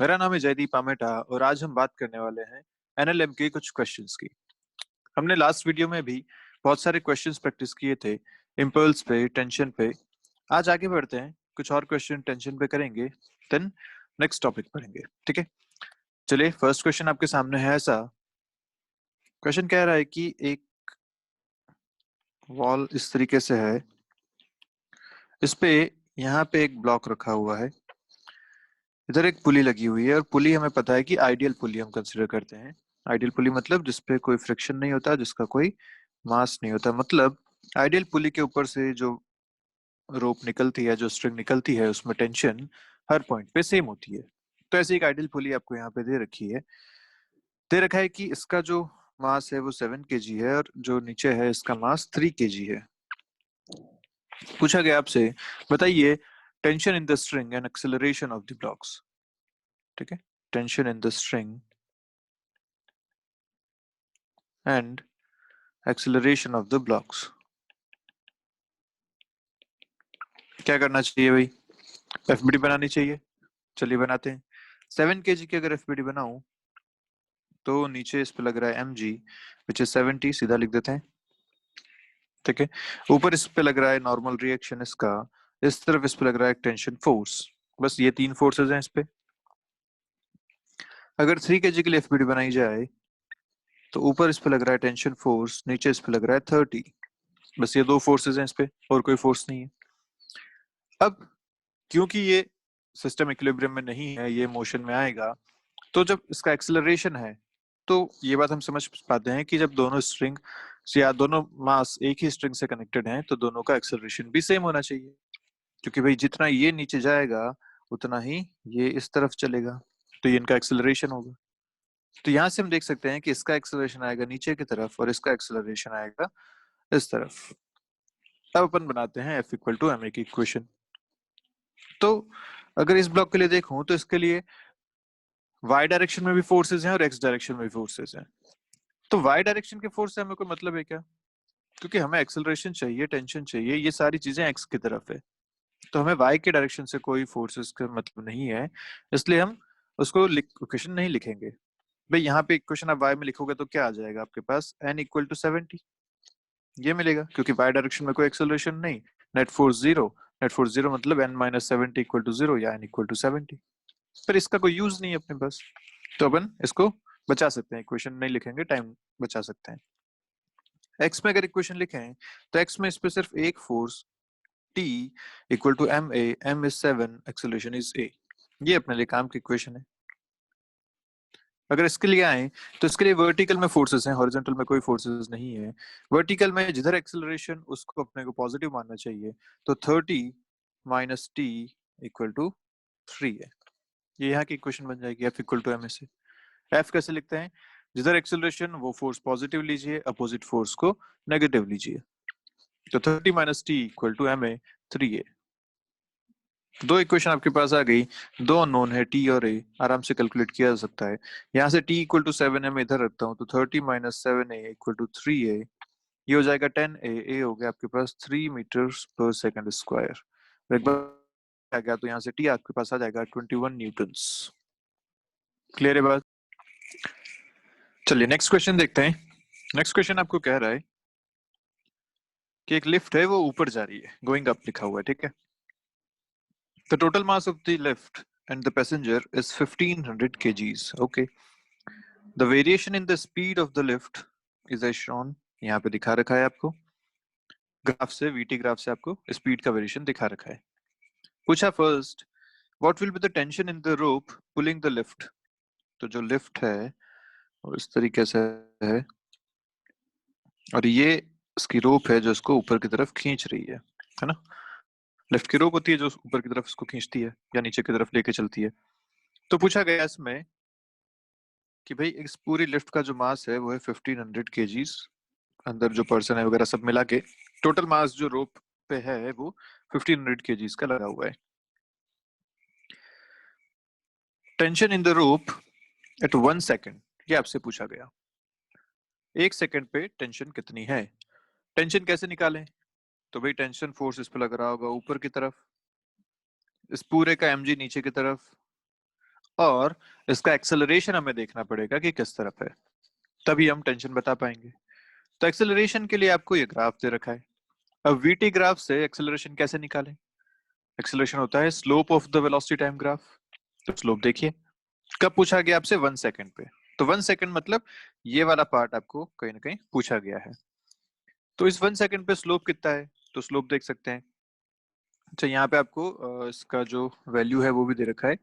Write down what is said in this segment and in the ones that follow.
मेरा नाम है जयदीप आमेटा और आज हम बात करने वाले हैं एनएलएम के कुछ क्वेश्चंस की। हमने लास्ट वीडियो में भी बहुत सारे क्वेश्चंस प्रैक्टिस किए थे, इम्पल्स पे, टेंशन पे। आज आगे बढ़ते हैं, कुछ और क्वेश्चन टेंशन पे करेंगे, देन नेक्स्ट टॉपिक पढ़ेंगे। ठीक है, चलिए। फर्स्ट क्वेश्चन आपके सामने है ऐसा। क्वेश्चन कह रहा है कि एक वॉल इस तरीके से है, इस पे यहाँ पे एक ब्लॉक रखा हुआ है, इधर एक पुली लगी हुई है और पुली हमें पता है कि आइडियल पुली हम कंसिडर करते हैं। आइडियल पुली मतलब जिसपे कोई फ्रिक्शन नहीं होता, जिसका कोई मास नहीं होता। मतलब आइडियल पुली के ऊपर से जो रोप निकलती है, जो स्ट्रिंग निकलती है, उसमें टेंशन हर पॉइंट पे सेम होती है। तो ऐसी एक आइडियल पुली आपको यहाँ पे दे रखी है। दे रखा है कि इसका जो मास है वो 7 kg है और जो नीचे है इसका मास 3 kg है। पूछा गया आपसे, बताइए tension in the string and acceleration of the blocks. ठीक है, tension in the string and acceleration of the blocks. क्या करना चाहिए भाई? एफबीडी बनानी चाहिए। चलिए बनाते हैं। 7 kg की अगर एफबीडी बनाऊं तो नीचे इस पे लग रहा है mg विच इज 70, सीधा लिख देते हैं। ठीक है, ऊपर इस पे लग रहा है नॉर्मल रिएक्शन इसका, इस तरफ इस पे लग रहा है टेंशन फोर्स। बस ये तीन फोर्सेस हैं इस पे। अगर 3 kg के लिए एफबीडी बनाई जाए तो ऊपर इस पे लग रहा है टेंशन फोर्स, नीचे इस पे लग रहा है 30। बस ये दो फोर्सेस हैं इस पे, और कोई फोर्स नहीं है। अब क्योंकि ये सिस्टम इक्विलिब्रियम में नहीं है, ये मोशन में आएगा, तो जब इसका एक्सेलरेशन है तो ये बात हम समझ पाते हैं कि जब दोनों स्ट्रिंग या दोनों मास एक ही स्ट्रिंग से कनेक्टेड हैं तो दोनों का एक्सेलरेशन भी सेम होना चाहिए। क्योंकि भाई जितना ये नीचे जाएगा उतना ही ये इस तरफ चलेगा, तो ये इनका एक्सेलरेशन होगा। तो यहाँ से हम देख सकते हैं कि इसका एक्सेलरेशन आएगा नीचे की तरफ और इसका एक्सेलरेशन आएगा इस तरफ। अब अपन बनाते हैं F equal to M A की इक्वेशन। तो अगर इस ब्लॉक के लिए देखूं तो इसके लिए y डायरेक्शन में भी फोर्सेस हैं और x डायरेक्शन में भी फोर्सेस हैं। तो y डायरेक्शन के फोर्स से हमें कोई मतलब है क्या? क्योंकि हमें एक्सेलरेशन चाहिए, टेंशन चाहिए, ये सारी चीजें x की तरफ है, तो हमें y के डायरेक्शन से कोई फोर्सेस का मतलब नहीं है, इसलिए हम उसको इक्वेशन नहीं लिखेंगे। भाई यहाँ पे इक्वेशन आप y में लिखोगे तो क्या आ जाएगा आपके पास? n इक्वल टू 70 ये मिलेगा, क्योंकि y डायरेक्शन में कोई एक्सेलरेशन नहीं। Net force zero, net force zero मतलब n minus 70 equal to zero या n इक्वल टू 70। पर इसका कोई यूज नहीं है अपने पास, तो अपन इसको बचा सकते हैं, इक्वेशन नहीं लिखेंगे, टाइम बचा सकते हैं। एक्स में अगर इक्वेशन लिखें तो एक्स में इस पे सिर्फ एक force T equal to M A, M is 7, acceleration is a। ये अपने लिए काम की इक्वेशन है। अगर इसके लिए आए तो इसके लिए वर्टिकल में फोर्सेस हैं, हॉरिजॉन्टल में कोई फोर्सेस नहीं है। वर्टिकल में जिधर एक्सेलरेशन उसको अपने को पॉजिटिव मानना चाहिए, तो 30 माइनस टी इक्वल टू 3 है। ये यहाँ की इक्वेशन बन जाएगी F equal to M A से। F कैसे लिखते हैं? जिधर एक्सेलरेशन वो फोर्स पॉजिटिव लीजिए, अपोजिट फोर्स को नेगेटिव लीजिए। तो 30 minus T equal to M A 3 है। दो इक्वेशन आपके पास आ गई, दो अननोन है टी और ए, आराम से कैलकुलेट किया जा सकता है। यहाँ से टी इक्वल टू 7 है मैं इधर रखता हूँ, तो 30 माइनस 7 ए इक्वल टू 3 ए। ये हो जाएगा 10 ए हो गया आपके पास 3 मीटर पर सेकंड स्क्वायर। एक बार आ गया तो यहाँ से टी आपके पास आ जाएगा 21 न्यूटन्स। क्लियर है बात? चलिए नेक्स्ट क्वेश्चन देखते हैं। नेक्स्ट क्वेश्चन आपको कह रहा है कि एक लिफ्ट है, वो ऊपर जा रही है, गोइंग अप लिखा हुआ है। ठीक है, the total mass of the lift and the passenger is 1500 kgs. Okay, the variation in the speed of the lift is as shown. यहाँ पे दिखा रखा है आपको ग्राफ से, वीटी ग्राफ से आपको स्पीड का वेरिएशन दिखा रखा है। पूछा first, what will be the tension in the rope pulling the lift. तो जो लिफ्ट है वो इस तरीके से है और ये इसकी रोप है जो इसको ऊपर की तरफ खींच रही है ना। लिफ्ट की रोप होती है जो ऊपर की तरफ इसको खींचती है या नीचे की तरफ लेके चलती है। तो पूछा गया इसमें कि भाई इस पूरी लिफ्ट का जो मास है वो है 1500 kgs, अंदर जो पर्सन है वगैरह सब मिला के टोटल मास जो रोप पे है वो 1500 kgs का लगा हुआ है। Tension in the rope eight 1 second, ये आपसे पूछा गया। 1 सेकेंड पे टेंशन कितनी है? टेंशन कैसे निकालें? तो भाई टेंशन फोर्स इस पे लग रहा होगा ऊपर की तरफ, इस पूरे का mg नीचे की तरफ, और इसका एक्सेलरेशन हमें देखना पड़ेगा कि किस तरफ है, तभी हम टेंशन बता पाएंगे। तो एक्सेलरेशन के लिए आपको ये ग्राफ दे रखा है। अब वीटी ग्राफ से एक्सेलरेशन कैसे निकालें? एक्सेलरेशन होता है slope of the velocity time graph. तो स्लोप देखिए, कब पूछा गया आपसे? 1 सेकंड पे। तो 1 सेकंड मतलब ये वाला पार्ट आपको कहीं ना कहीं पूछा गया है। तो इस 1 सेकंड पे स्लोप कितना है? तो स्लोप देख सकते हैं। अच्छा, यहाँ पे आपको इसका जो वैल्यू है वो भी दे रखा है।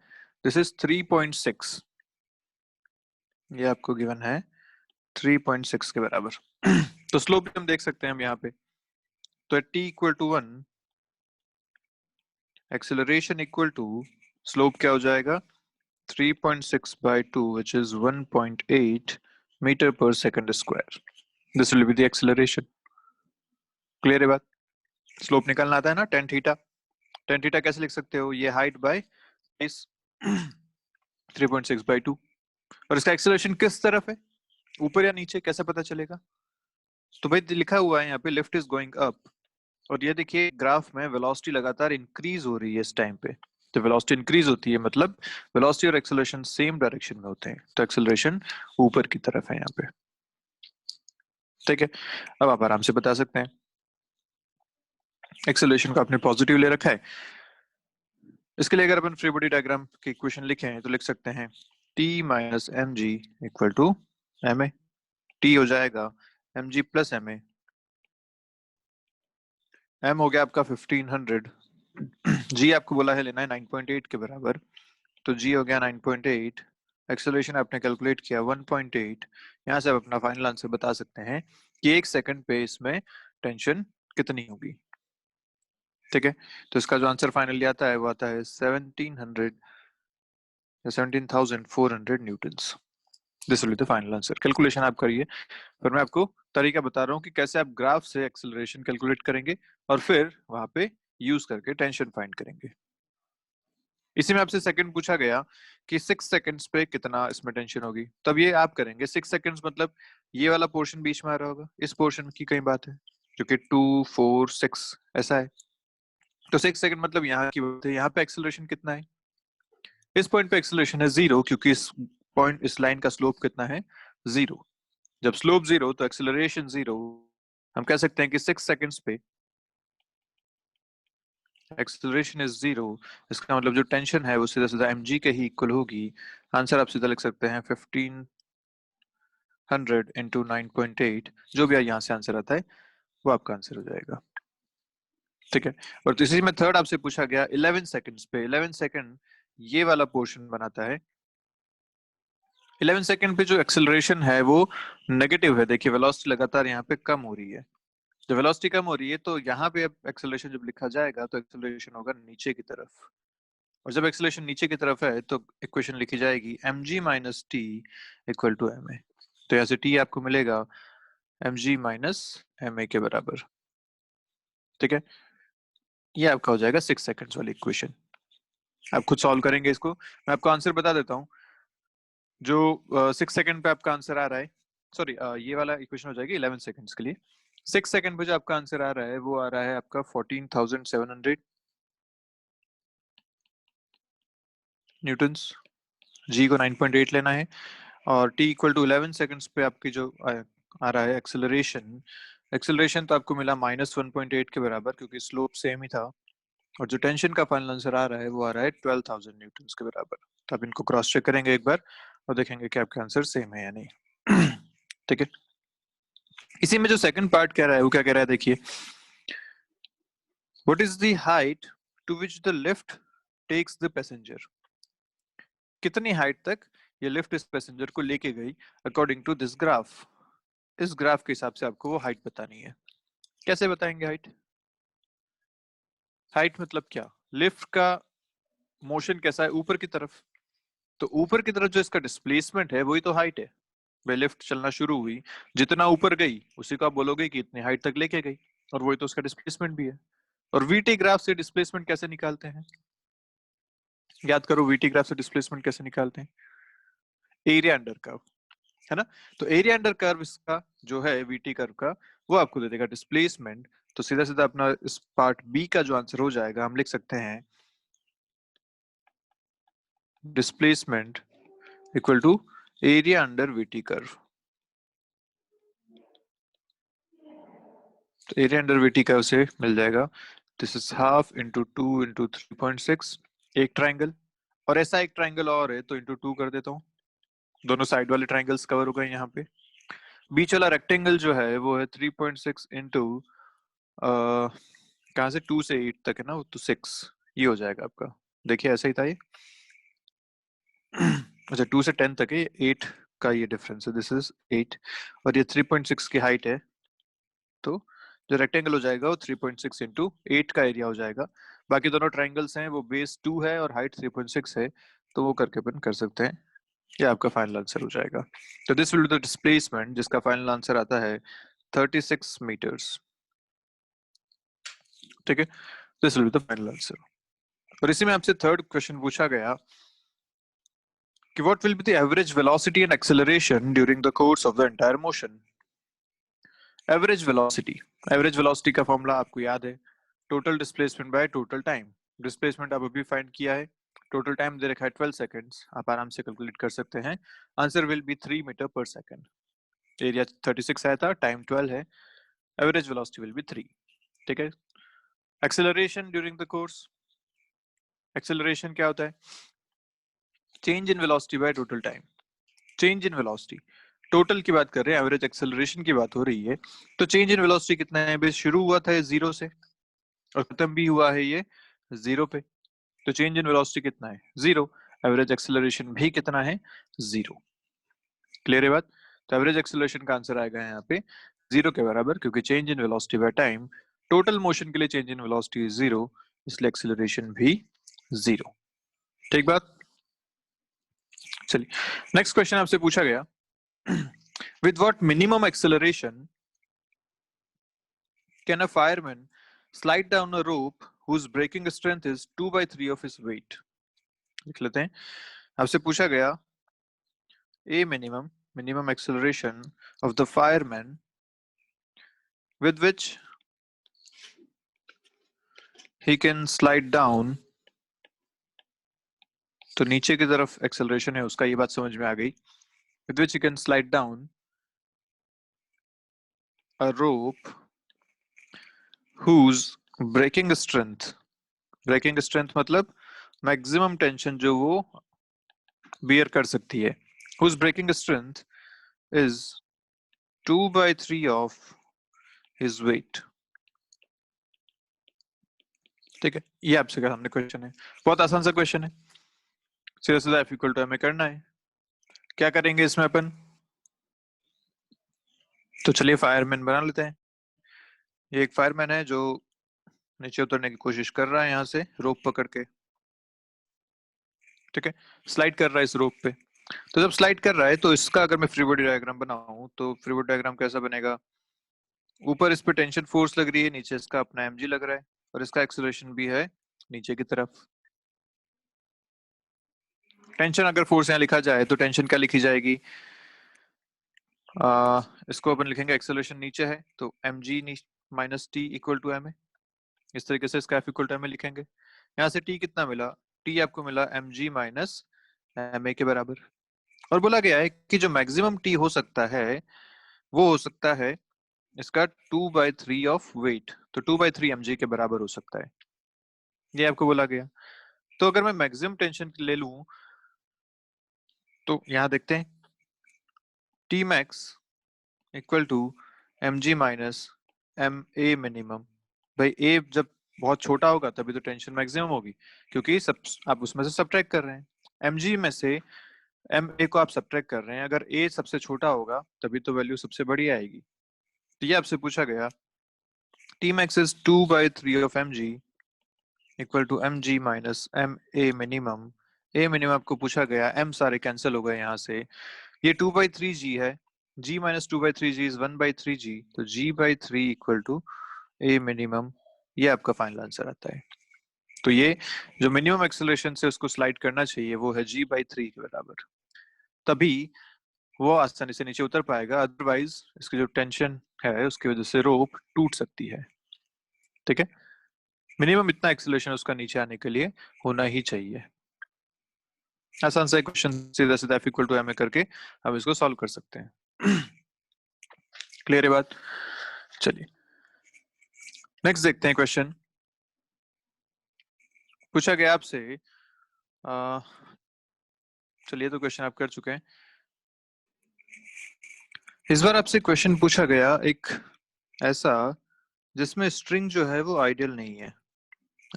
दिस इज 3.6, ये आपको गिवन है 3.6 के बराबर। तो स्लोप भी हम देख सकते हैं हम यहाँ पे। तो t equal to 1, acceleration equal to slope क्या हो जाएगा? 3.6 by 2, which is 1.8 meter per second square. This will be the acceleration. Clear है बात? स्लोप निकालना आता है ना, टेन थीटा। टेन थीटा कैसे लिख सकते हो? ये हाइट बाय इस 3.6/2। और इसका एक्सेलरेशन किस तरफ है, ऊपर या नीचे, कैसे पता चलेगा? तो भाई लिखा हुआ है यहाँ पे लिफ्ट इज गोइंग अप, और ये देखिए ग्राफ में वेलोसिटी लगातार इंक्रीज हो रही है इस टाइम पे। तो वेलोसिटी इंक्रीज होती है मतलब वेलोसिटी और एक्सेलरेशन सेम डायरेक्शन में होते हैं, तो एक्सेलरेशन ऊपर की तरफ है यहाँ पे। ठीक है, अब आप आराम से बता सकते हैं। एक्सेलरेशन को आपने पॉजिटिव ले रखा है। इसके लिए अगर अपन फ्री बॉडी डायग्राम की इक्वेशन लिखें तो लिख सकते हैं T minus M G equal to M A. T हो जाएगा M G plus M A. M हो गया आपका 1500, जी आपको बोला है लेना है 9.8 के बराबर, तो जी हो गया 9.8। एक्सेलरेशन आपने कैलकुलेट किया 1.8। यहाँ से आप अपना फाइनल आंसर बता सकते हैं कि 1 सेकंड पे इसमें टेंशन कितनी होगी। ठीक है, तो इसका जो आंसर फाइनली आता है वो आता है 1700 या 17,400 Newton's. This will be the final answer. Calculation आप करिए, फिर मैं आपको तरीका बता रहा हूँ कि कैसे आप ग्राफ से एक्सेलरेशन कैलकुलेट करेंगे और फिर वहां पे यूज करके टेंशन फाइंड करेंगे। इसी में आपसे सेकंड पूछा गया कि 6 सेकंड्स पे कितना इसमें टेंशन होगी, तब ये आप करेंगे 6 सेकंड्स मतलब ये वाला पोर्शन बीच में आ रहा होगा, इस पोर्शन की कई बात है क्योंकि 2 4 6 ऐसा है। तो 6 सेकंड मतलब यहाँ की बात है, यहाँ पे एक्सेलरेशन कितना है? इस पॉइंट पे एक्सेलरेशन है 0, क्योंकि इस पॉइंट इस लाइन का स्लोप कितना है? 0। जब स्लोप 0 तो एक्सेलरेशन 0। हम कह सकते हैं कि 6 सेकंड्स पे एक्सेलरेशन इज 0। इसका मतलब जो टेंशन है वो सीधा सीधा mg के ही इक्वल होगी। आंसर आप सीधा लिख सकते हैं 1500 इंटू 9.8, जो भी यहाँ से आंसर आता है वो आपका आंसर हो जाएगा। ठीक है, और तीसरी में थर्ड आपसे पूछा गया 11 सेकंड्स पे। 11 सेकंड ये वाला पोर्शन बनाता है। 11 सेकंड पे जो एक्सेलरेशन है वो नेगेटिव है। देखिए वेलोसिटी लगातार यहाँ पे कम हो रही है। जब वेलोसिटी कम हो रही है तो यहाँ पे अब एक्सेलरेशन जब लिखा जाएगा तो एक्सेलरेशन होगा नीचे की तरफ, और जब एक्सेलरेशन नीचे की तरफ है तो इक्वेशन लिखी जाएगी mg minus T equal to M A. तो यहाँ से टी आपको मिलेगा mg माइनस एम ए के बराबर। ठीक है, ये आपका हो जाएगा 6 सेकंड्स वाली इक्वेशन। आप खुद सॉल्व करेंगे इसको, मैं आपको आंसर बता देता हूँ। जो 6 सेकंड पे आपका आंसर आ रहा है, सॉरी ये वाला इक्वेशन हो जाएगी 11 सेकंड्स के लिए। 6 सेकंड पे जो आपका आंसर आ रहा है वो आ रहा है आपका 14,700 न्यूटन्स। जी को 9.8 लेना है, और t इक्वल टू 11 सेकंड्स पे आपकी जो आ रहा है एक्सेलरेशन, एक्सेलरेशन तो आपको मिला -1.8 के बराबर क्योंकि स्लोप सेम ही था, और जो टेंशन का फाइनल आंसर आ रहा है वो आ रहा है 12,000 न्यूटन्स के बराबर। तो आप इनको क्रॉस चेक करेंगे एक बार और देखेंगे कि आपका आंसर सेम है या नहीं। ठीक है, इसी में जो सेकंड पार्ट कह रहा है वो क्या कह रहा है, देखिए what is the height to which the lift takes the passenger. कितनी हाइट तक ये लिफ्ट इस पैसेंजर को लेके गई अकॉर्डिंग टू दिस ग्राफ। इस ग्राफ के हिसाब से आपको वो हाइट बतानी है। कैसे बताएंगे हाइट? हाइट मतलब क्या? लिफ्ट का मोशन कैसा है, ऊपर की तरफ। तो ऊपर की तरफ जो इसका डिस्प्लेसमेंट है वही तो हाइट है। भाई लिफ्ट चलना शुरू हुई, जितना ऊपर गई उसी को आप बोलोगे कि इतनी हाइट तक लेके गई, और वही तो उसका डिस्प्लेसमेंट भी है। और वीटी ग्राफ से डिस्प्लेसमेंट कैसे निकालते हैं? याद करो, वीटी ग्राफ से डिस्प्लेसमेंट कैसे निकालते हैं? एरिया अंडर कर्व, है ना। तो एरिया अंडर कर्व इसका जो है वीटी कर्व का, वो आपको दे देगा डिस्प्लेसमेंट। तो सीधा सीधा अपना इस पार्ट बी का जो आंसर हो जाएगा हम लिख सकते हैं displacement equal to area under VT curve. तो एरिया अंडर वीटी कर्व से मिल जाएगा this is half into 2 into 3.6, एक ट्राइंगल, और ऐसा एक ट्राइंगल और है तो इंटू 2 कर देता हूँ, दोनों साइड वाले ट्राइंगल्स कवर हो गए। यहाँ पे बीच वाला रेक्टेंगल जो है वो है 3.6 इंटू कहाँ से 2 से 8 तक है ना, तो 6 ये हो जाएगा आपका। देखिए ऐसा ही था ये। अच्छा 2 से 10 तक है, 8 का ये डिफरेंस है, दिस इज 8, और ये 3.6 की हाइट है, तो जो रेक्टेंगल हो जाएगा वो 3.6 इंटू 8 का एरिया हो जाएगा। बाकी दोनों ट्राइंगल्स हैं वो बेस 2 है और हाइट 3.6 है, तो वो करके अपन कर सकते हैं, ये आपका फाइनल आंसर हो जाएगा। तो this will be the displacement जिसका फाइनल आंसर आता है 36 मीटर्स। ठीक है, this will be the final answer. और इसी में आपसे थर्ड क्वेश्चन पूछा गया कि what will be the average velocity and acceleration during the course of the entire motion. Average velocity का फॉर्मूला आपको याद है, total displacement by total time. Displacement आप अभी फाइंड किया है, टोटल टाइम दे रखा है 12 सेकंड्स, आप आराम से कैलकुलेट कर सकते हैं। Answer will be 3 metre per second. Area 36 आया था, टाइम 12 है, एवरेज वेलोसिटी विल बी 3। ठीक है, acceleration during the course, acceleration क्या होता है, change in velocity by total time. Change in velocity, total की बात कर रहे हैं, एवरेज एक्सेलरेशन की बात हो रही है, तो चेंज इन वेलोसिटी कितना है, बेस शुरू हुआ था ये 0 से और खत्म भी हुआ है ये 0 पे, तो चेंज इन वेलोसिटी कितना है, 0। एवरेज एक्सेलरेशन भी कितना है, 0। क्लियर है बात। तो एवरेज एक्सेलरेशन का आंसर आएगा यहाँ पे 0 के बराबर, क्योंकि change in velocity by time, total motion के लिए चेंज इन वेलोसिटी इज 0, इसलिए एक्सेलरेशन भी 0। ठीक बात। चलिए नेक्स्ट क्वेश्चन आपसे पूछा गया with what minimum acceleration can a fireman slide down a rope whose braking strength is 2/3 of his weight। लिख लेते हैं, आपसे पूछा गया a minimum acceleration of the fireman with which he can slide down, तो नीचे की तरफ एक्सेलरेशन है उसका, ये बात समझ में आ गई, with which he can slide down a rope whose braking strength मतलब मैक्सिमम टेंशन जो वो बियर कर सकती है, whose braking strength is 2/3 of his weight। ठीक है, ये आपसे का सामने क्वेश्चन है, बहुत आसान सा क्वेश्चन है, सीधा सीधा F इक्वल टू हमें करना है। क्या करेंगे इसमें अपन, तो चलिए फायरमैन बना लेते हैं। ये एक फायरमैन है जो नीचे उतरने की कोशिश कर रहा है यहाँ से रोप पकड़ के। ठीक है, स्लाइड कर रहा है इस रोप पे, तो जब स्लाइड कर रहा है तो इसका अगर मैं फ्री बॉडी डायग्राम बनाऊं तो फ्री बॉडी डायग्राम कैसा बनेगा, ऊपर इस पे टेंशन फोर्स लग रही है, नीचे इसका अपना mg लग रहा है, और इसका एक्सेलरेशन भी है नीचे की तरफ। टेंशन अगर फोर्स यहाँ लिखा जाए तो टेंशन क्या लिखी जाएगी, इसको अपन लिखेंगे एक्सेलरेशन नीचे है तो mg minus T equal to M, इस तरीके से इसका एफ इक्वल टू एम लिखेंगे। यहाँ से टी कितना मिला, टी आपको मिला mg माइनस एम के बराबर, और बोला गया है कि जो मैक्सिमम टी हो सकता है वो हो सकता है इसका 2/3 ऑफ वेट, तो 2/3 mg के बराबर हो सकता है, ये आपको बोला गया। तो अगर मैं मैक्सिमम टेंशन ले लूं तो यहाँ देखते हैं T max equal to mg minus M A minimum. भाई ए जब बहुत छोटा होगा तभी तो टेंशन मैक्सिमम होगी, क्योंकि सब आप उसमें से सब्ट्रैक्ट कर रहे हैं, mg में से एम ए को आप सब्ट्रैक्ट कर रहे हैं, अगर ए सबसे छोटा होगा तभी तो वैल्यू सबसे बड़ी आएगी। तो ये आपसे पूछा गया T max is 2/3 of mg equal to mg minus M A minimum. A minimum आपको पूछा गया, m सारे कैंसिल हो गए यहाँ से, ये 2/3g है, g minus 2/3g is 1/3g, तो g/3 equal to A minimum, ये आपका फाइनल आंसर आता है। तो ये जो मिनिमम एक्सेलरेशन से उसको स्लाइड करना चाहिए वो है g/3 के बराबर, तभी वो आसानी से नीचे उतर पाएगा, अदरवाइज इसकी जो टेंशन है उसकी वजह से रोप टूट सकती है। ठीक है, मिनिमम इतना एक्सेलरेशन उसका नीचे आने के लिए होना ही चाहिए। आसान सा क्वेश्चन, सीधा सीधा F इक्वल टू एम करके हम इसको सॉल्व कर सकते हैं। क्लियर है बात? चलिए नेक्स्ट देखते हैं क्वेश्चन। पूछा गया आपसे, चलिए तो क्वेश्चन आप कर चुके हैं। इस बार आपसे क्वेश्चन पूछा गया एक ऐसा जिसमें स्ट्रिंग जो है वो आइडियल नहीं है,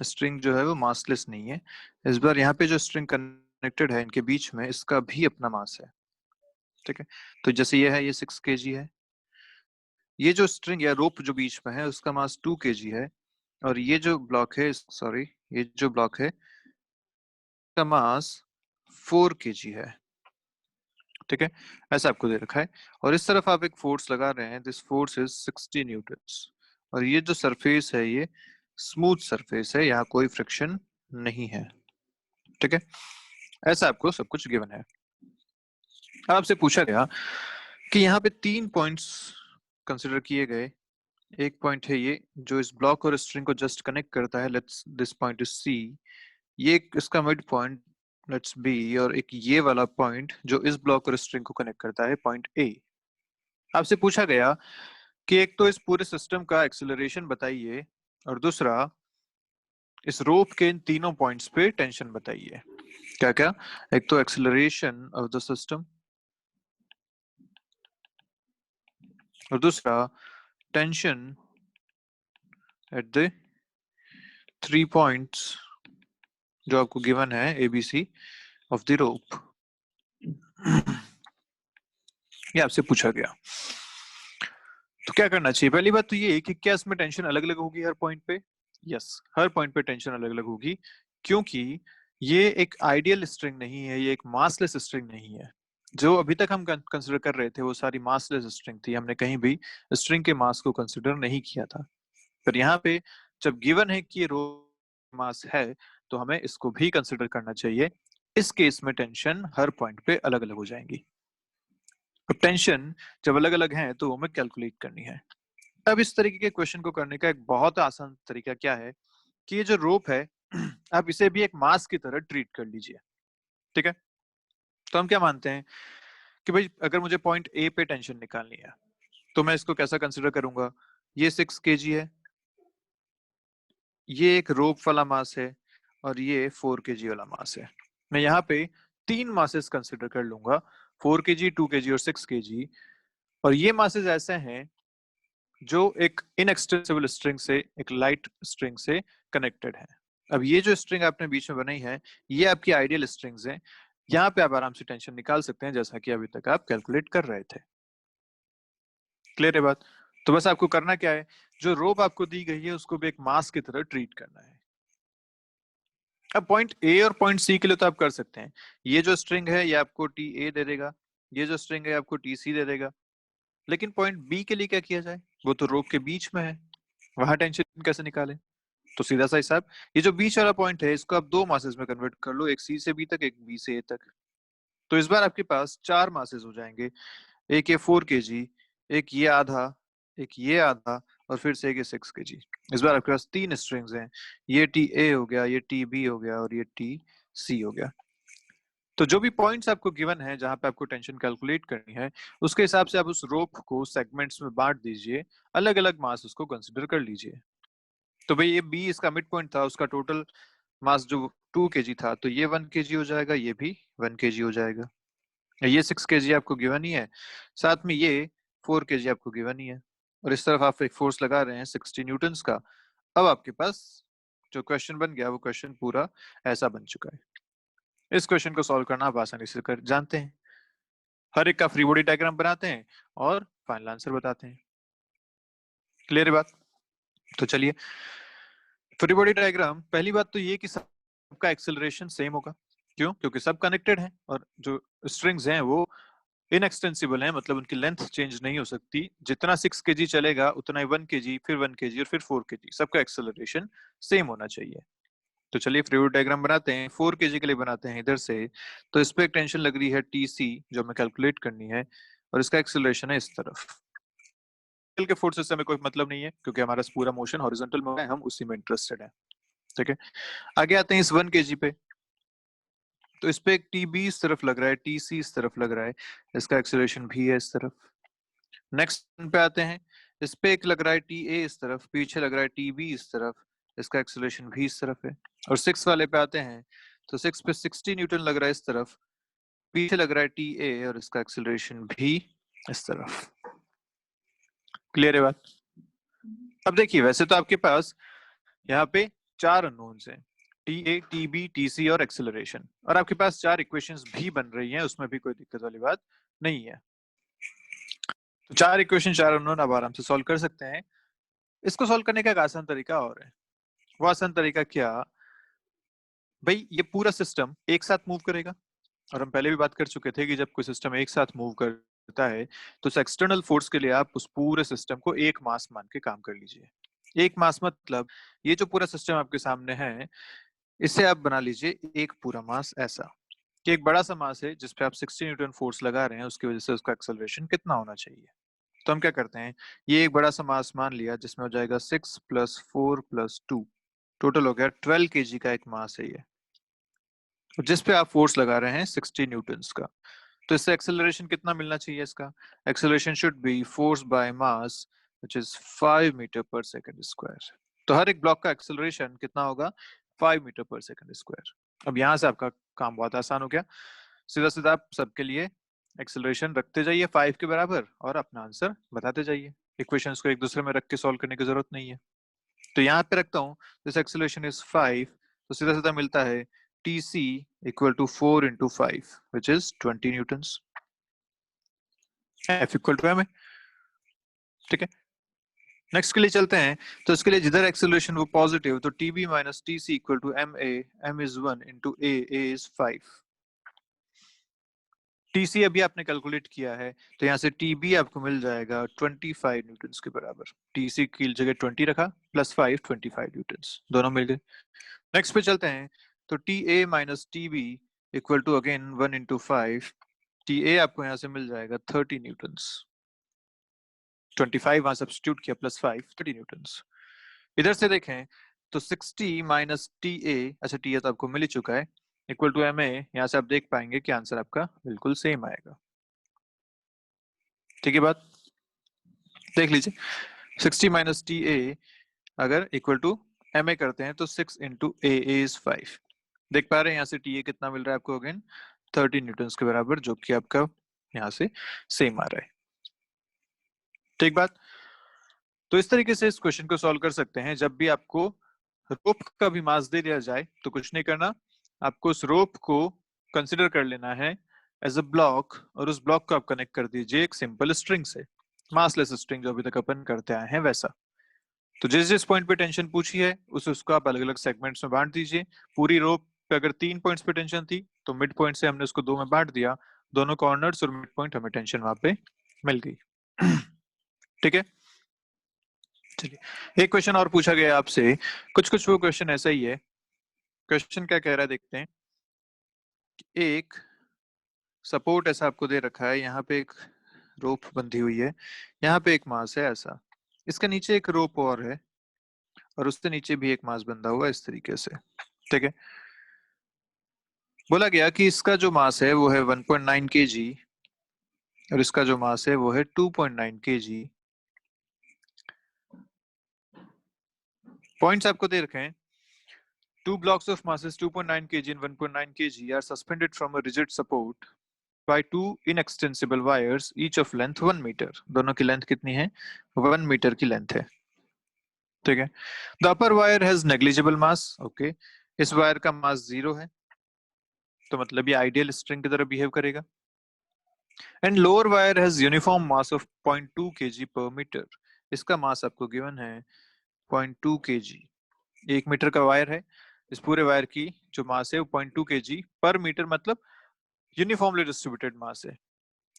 स्ट्रिंग जो है वो मासलेस नहीं है। इस बार यहाँ पे जो स्ट्रिंग कनेक्टेड है इनके बीच में, इसका भी अपना मास है। ठीक है, तो जैसे ये है, ये 6 kg है, ये जो स्ट्रिंग या रोप जो बीच में है उसका मास 2 kg है, और ये जो ब्लॉक है, सॉरी, ये जो ब्लॉक है का मास 4 kg है। ठीक है, ऐसा आपको दे रखा है, और इस तरफ आप एक फोर्स लगा रहे हैं, दिस फोर्स इज 60 न्यूटन्स, और ये जो सरफेस है ये स्मूथ सरफेस है, यहाँ कोई फ्रिक्शन नहीं है। ठीक है, ऐसा आपको सब कुछ गिवन है। आपसे पूछा गया कि यहाँ पे 3 पॉइंट्स कंसिडर किए गए। एक पॉइंट है ये जो इस ब्लॉक और स्ट्रिंग को जस्ट कनेक्ट करता है, let's this point is C, ये इसका मिड पॉइंट लेट्स बी, और एक ये वाला पॉइंट जो इस ब्लॉक और स्ट्रिंग को कनेक्ट करता है, पॉइंट ए। आपसे पूछा गया कि एक तो इस पूरे सिस्टम का एक्सेलरेशन बताइए, और दूसरा इस रोप के इन तीनों पॉइंट्स पे टेंशन बताइए। क्या क्या? एक तो एक्सेलरेशन ऑफ द सिस्टम, और दूसरा टेंशन एट द 3 पॉइंट्स जो आपको गिवन है ABC ऑफ द रोप। ये आपसे पूछा गया, तो क्या करना चाहिए? पहली बात तो ये कि क्या इसमें टेंशन अलग अलग होगी हर पॉइंट पे? यस, हर पॉइंट पे टेंशन अलग अलग होगी, क्योंकि ये एक आइडियल स्ट्रिंग नहीं है, ये एक मासलेस स्ट्रिंग नहीं है। जो अभी तक हम कंसिडर कर रहे थे वो सारी मासलेस स्ट्रिंग थी, हमने कहीं भी स्ट्रिंग के मास को कंसिडर नहीं किया था। पर यहाँ पे जब गिवन है कि ये रो मास है, तो हमें इसको भी कंसिडर करना चाहिए। इस केस में टेंशन हर पॉइंट पे अलग अलग हो जाएंगी। अब टेंशन जब अलग अलग है तो हमें कैलकुलेट करनी है। अब इस तरीके के क्वेश्चन को करने का एक बहुत आसान तरीका क्या है कि ये जो रोप है आप इसे भी एक मास की तरह ट्रीट कर लीजिए। ठीक है, तो हम क्या मानते हैं कि भाई अगर मुझे पॉइंट ए पे टेंशन निकालनी है तो मैं इसको कैसा कंसिडर करूंगा? ये 6 kg है, ये एक रोप वाला मास है, और ये 4 kg वाला मास है। मैं यहाँ पे 3 मासेस कंसिडर कर लूंगा, 4 kg, 2 kg और 6 kg, और ये मासेस ऐसे हैं जो एक इनएक्सटेंसिबल स्ट्रिंग से, एक लाइट स्ट्रिंग से कनेक्टेड है। अब ये जो स्ट्रिंग आपने बीच में बनाई है, ये आपकी आइडियल स्ट्रिंग्स हैं। यहाँ पे आप आराम से टेंशन निकाल सकते हैं, जैसा कि अभी तक आप कैलकुलेट कर रहे थे। क्लियर है बात? तो बस आपको करना क्या है, जो रोप आपको दी गई है उसको भी एक मास की तरह ट्रीट करना है। अब पॉइंट ए और पॉइंट सी के लिए तो आप कर सकते हैं, ये जो स्ट्रिंग है ये आपको TA दे देगा, ये जो स्ट्रिंग है आपको TC दे देगा। लेकिन पॉइंट बी के लिए क्या किया जाए? वो तो रोप के बीच में है, वहां टेंशन कैसे निकाले? तो सीधा सा हिसाब, ये जो बीच वाला पॉइंट है इसको आप 2 मासेस में कन्वर्ट कर लो, एक C से B तक, एक B से A तक। तो इस बार आपके पास 4 मासेस हो जाएंगे, एक ये 4 kg, एक ये आधा, एक ये आधा, और फिर से एक ये 6 kg। इस बार आपके पास 3 स्ट्रिंग्स हैं, ये TA हो गया, ये TB हो गया, और ये TC हो गया। तो जो भी पॉइंट्स आपको गिवन है जहां पे आपको टेंशन कैलकुलेट करनी है, उसके हिसाब से आप उस रोप को सेगमेंट्स में बांट दीजिए, अलग अलग मास उसको कंसिडर कर लीजिए। तो भाई ये बी इसका मिड पॉइंट था, उसका टोटल मास जो 2 kg था, तो ये 1 kg हो जाएगा, ये भी 1 kg हो जाएगा। ये 6 kg आपको गिवन ही है, साथ में ये 4 kg आपको गिवन ही है, और इस तरफ आप एक फोर्स लगा रहे हैं 60 न्यूटन्स का। अब आपके पास जो क्वेश्चन बन गया वो क्वेश्चन पूरा ऐसा बन चुका है। इस क्वेश्चन को सॉल्व करना आप आसानी से कर जानते हैं। हर एक का फ्री बॉडी डायग्राम बनाते हैं और फाइनल आंसर बताते हैं। क्लियर है बात? तो चलिए, फ्री बॉडी डायग्राम, पहली बात तो ये कि सबका एक्सेलरेशन सेम होगा। क्यों? क्योंकि सब कनेक्टेड हैं, और जो स्ट्रिंग्स हैं वो इनएक्सटेंसिबल है, मतलब उनकी लेंथ चेंज नहीं हो सकती। जितना 6 kg चलेगा उतना ही 1 kg, फिर 1 kg, और फिर 4 kg, सबका एक्सेलरेशन सेम होना चाहिए। तो चलिए फ्लूइड डायग्राम बनाते हैं। 4 kg के लिए बनाते हैं इधर से, तो इस पे एक टेंशन लग रही है TC जो हमें कैलकुलेट करनी है, और इसका एक्सेलरेशन है इस तरफ। के फोर्सेस से हमें कोई मतलब नहीं है, क्योंकि हमारा पूरा मोशन हॉरिजॉन्टल में है, हम उसी में इंटरेस्टेड है। ठीक है, आगे आते हैं इस 1 kg पे। तो इस पे एक टीबी इस तरफ लग रहा है, टीसी इस तरफ लग रहा है, इसका एक्सेलरेशन भी है इस तरफ। नेक्स्ट पे आते हैं, इस पे एक लग रहा है टीए इस तरफ, पीछे लग रहा है टीबी इस तरफ, इसका एक्सेलरेशन भी इस तरफ है। और 6 वाले पे आते हैं, तो 6 पे 60 न्यूटन लग रहा है इस तरफ, पीछे लग रहा है टीए और इसका एक्सेलरेशन भी इस तरफ। क्लियर है बात? अब देखिए, वैसे तो आपके पास यहाँ पे 4 अननोन्स हैं, टीए, टीबी, टीसी और एक्सेलरेशन, और आपके पास 4 इक्वेशंस भी बन रही हैं, उसमें भी कोई दिक्कत वाली बात नहीं है। तो 4 इक्वेशन 4 अननोन आप आराम से सॉल्व कर सकते हैं। इसको सॉल्व करने का एक आसान तरीका और है। वो आसान तरीका क्या? भाई ये पूरा सिस्टम एक साथ मूव करेगा, और हम पहले भी बात कर चुके थे कि जब कोई सिस्टम एक साथ मूव करता है तो उस एक्सटर्नल फोर्स के लिए आप उस पूरे सिस्टम को एक मास मान के काम कर लीजिए। एक मास मतलब ये जो पूरा सिस्टम आपके सामने है, इसे आप बना लीजिए एक पूरा मास ऐसा कि एक बड़ा सा मास है जिसपे आप 60 न्यूटन फोर्स लगा रहे हैं, उसकी वजह से उसका एक्सेलरेशन कितना होना चाहिए। तो हम क्या करते हैं, ये एक बड़ा सा मास मान लिया जिसमें हो जाएगा 6 + 4 + 2, टोटल हो गया 12 kg का एक मास है ये, जिस पे आप फोर्स लगा रहे हैं 60 न्यूटन्स का। तो इससे एक्सेलरेशन कितना मिलना चाहिए? इसका acceleration should be force by mass which is 5 metre per second square. तो हर एक ब्लॉक का एक्सेलरेशन कितना होगा? 5 मीटर पर सेकंड स्क्वायर। अब यहाँ से आपका काम बहुत आसान हो गया, सीधा सीधा आप सबके लिए एक्सेलरेशन रखते जाइए 5 के बराबर और अपना आंसर बताते जाइए। इक्वेशंस को एक दूसरे में रख के सॉल्व करने की जरूरत नहीं है। तो यहाँ पे रखता हूँ, दिस एक्सेलरेशन इज 5, तो सीधा सीधा मिलता है TC = 4 × 5 which is 20 Newton's. F = m है, ठीक है। नेक्स्ट के लिए चलते हैं, तो इसके लिए जिधर एक्सेलरेशन वो पॉजिटिव, तो TB - TC = MA, m is 1 × A is 5। TC अभी आपने कैलकुलेट किया है, तो यहाँ से TB आपको मिल जाएगा 25 न्यूटन्स के बराबर। TC की जगह 20 रखा, +5 25 न्यूटन्स, दोनों मिल गए। नेक्स्ट पे चलते हैं, तो TA - TB = अगेन 1 × 5। TA आपको यहाँ से मिल जाएगा 30 न्यूटन्स, 25 वहां सब्स्टिट्यूट किया, +5 30 न्यूटन्स। इधर से देखें तो 60 - TA, अच्छा TA तो आपको मिल ही चुका है, = MA। यहाँ से आप देख पाएंगे कि आंसर आपका बिल्कुल सेम आएगा। ठीक है बात? देख लीजिए, 60 - TA अगर = MA करते हैं तो 6 × A is 5। देख पा रहे हैं यहाँ से TA कितना मिल रहा है आपको? अगेन 30 न्यूटन्स के बराबर, जो कि आपका यहाँ से सेम आ रहा है। ठीक बात? तो इस तरीके से इस क्वेश्चन को सॉल्व कर सकते हैं। जब भी आपको रोप का भी मास दे दिया जाए तो कुछ नहीं करना, आपको उस रोप को कंसिडर कर लेना है एज अ ब्लॉक, और उस ब्लॉक को आप कनेक्ट कर दीजिए एक सिंपल स्ट्रिंग से, मासलेस स्ट्रिंग जो अभी तक अपन करते आए हैं वैसा। तो जिस जिस पॉइंट पे टेंशन पूछी है उसको आप अलग अलग सेगमेंट्स में बांट दीजिए। पूरी रोप पे अगर 3 पॉइंट्स पे टेंशन थी तो मिड पॉइंट से हमने उसको 2 में बांट दिया, दोनों कॉर्नर्स और मिड पॉइंट हमें टेंशन वहां पे मिल गई। ठीक है, चलिए एक क्वेश्चन और पूछा गया आपसे, कुछ कुछ वो क्वेश्चन ऐसा ही है। क्वेश्चन क्या कह रहा है देखते हैं। एक सपोर्ट ऐसा आपको दे रखा है, यहाँ पे एक रोप बंधी हुई है, यहाँ पे एक मास है ऐसा, इसके नीचे एक रोप और है, और उसके नीचे भी एक मास बंधा हुआ है इस तरीके से। ठीक है, बोला गया कि इसका जो मास है वो है 1.9 kg और इसका जो मास है वो है 2.9 kg। पॉइंट्स आपको दे रखे हैं। Two blocks of masses 2.9 kg and 1.9 kg are suspended from a rigid support by two inextensible wires, each of length 1 meter। दोनों की लेंथ कितनी है? 1 मीटर की लेंथ है। ठीक है, the upper wire has negligible mass. Okay, इस wire का मास 0 है, तो मतलब ये आइडियल स्ट्रिंग की तरह बिहेव करेगा। And lower wire has uniform mass of 0.2 kg पर मीटर। इसका मास आपको गिवन है 0.2 kg। 1 मीटर का वायर है, इस पूरे वायर की जो मास है वो 0.2 kg पर मीटर, मतलब यूनिफॉर्मली डिस्ट्रीब्यूटेड मास है।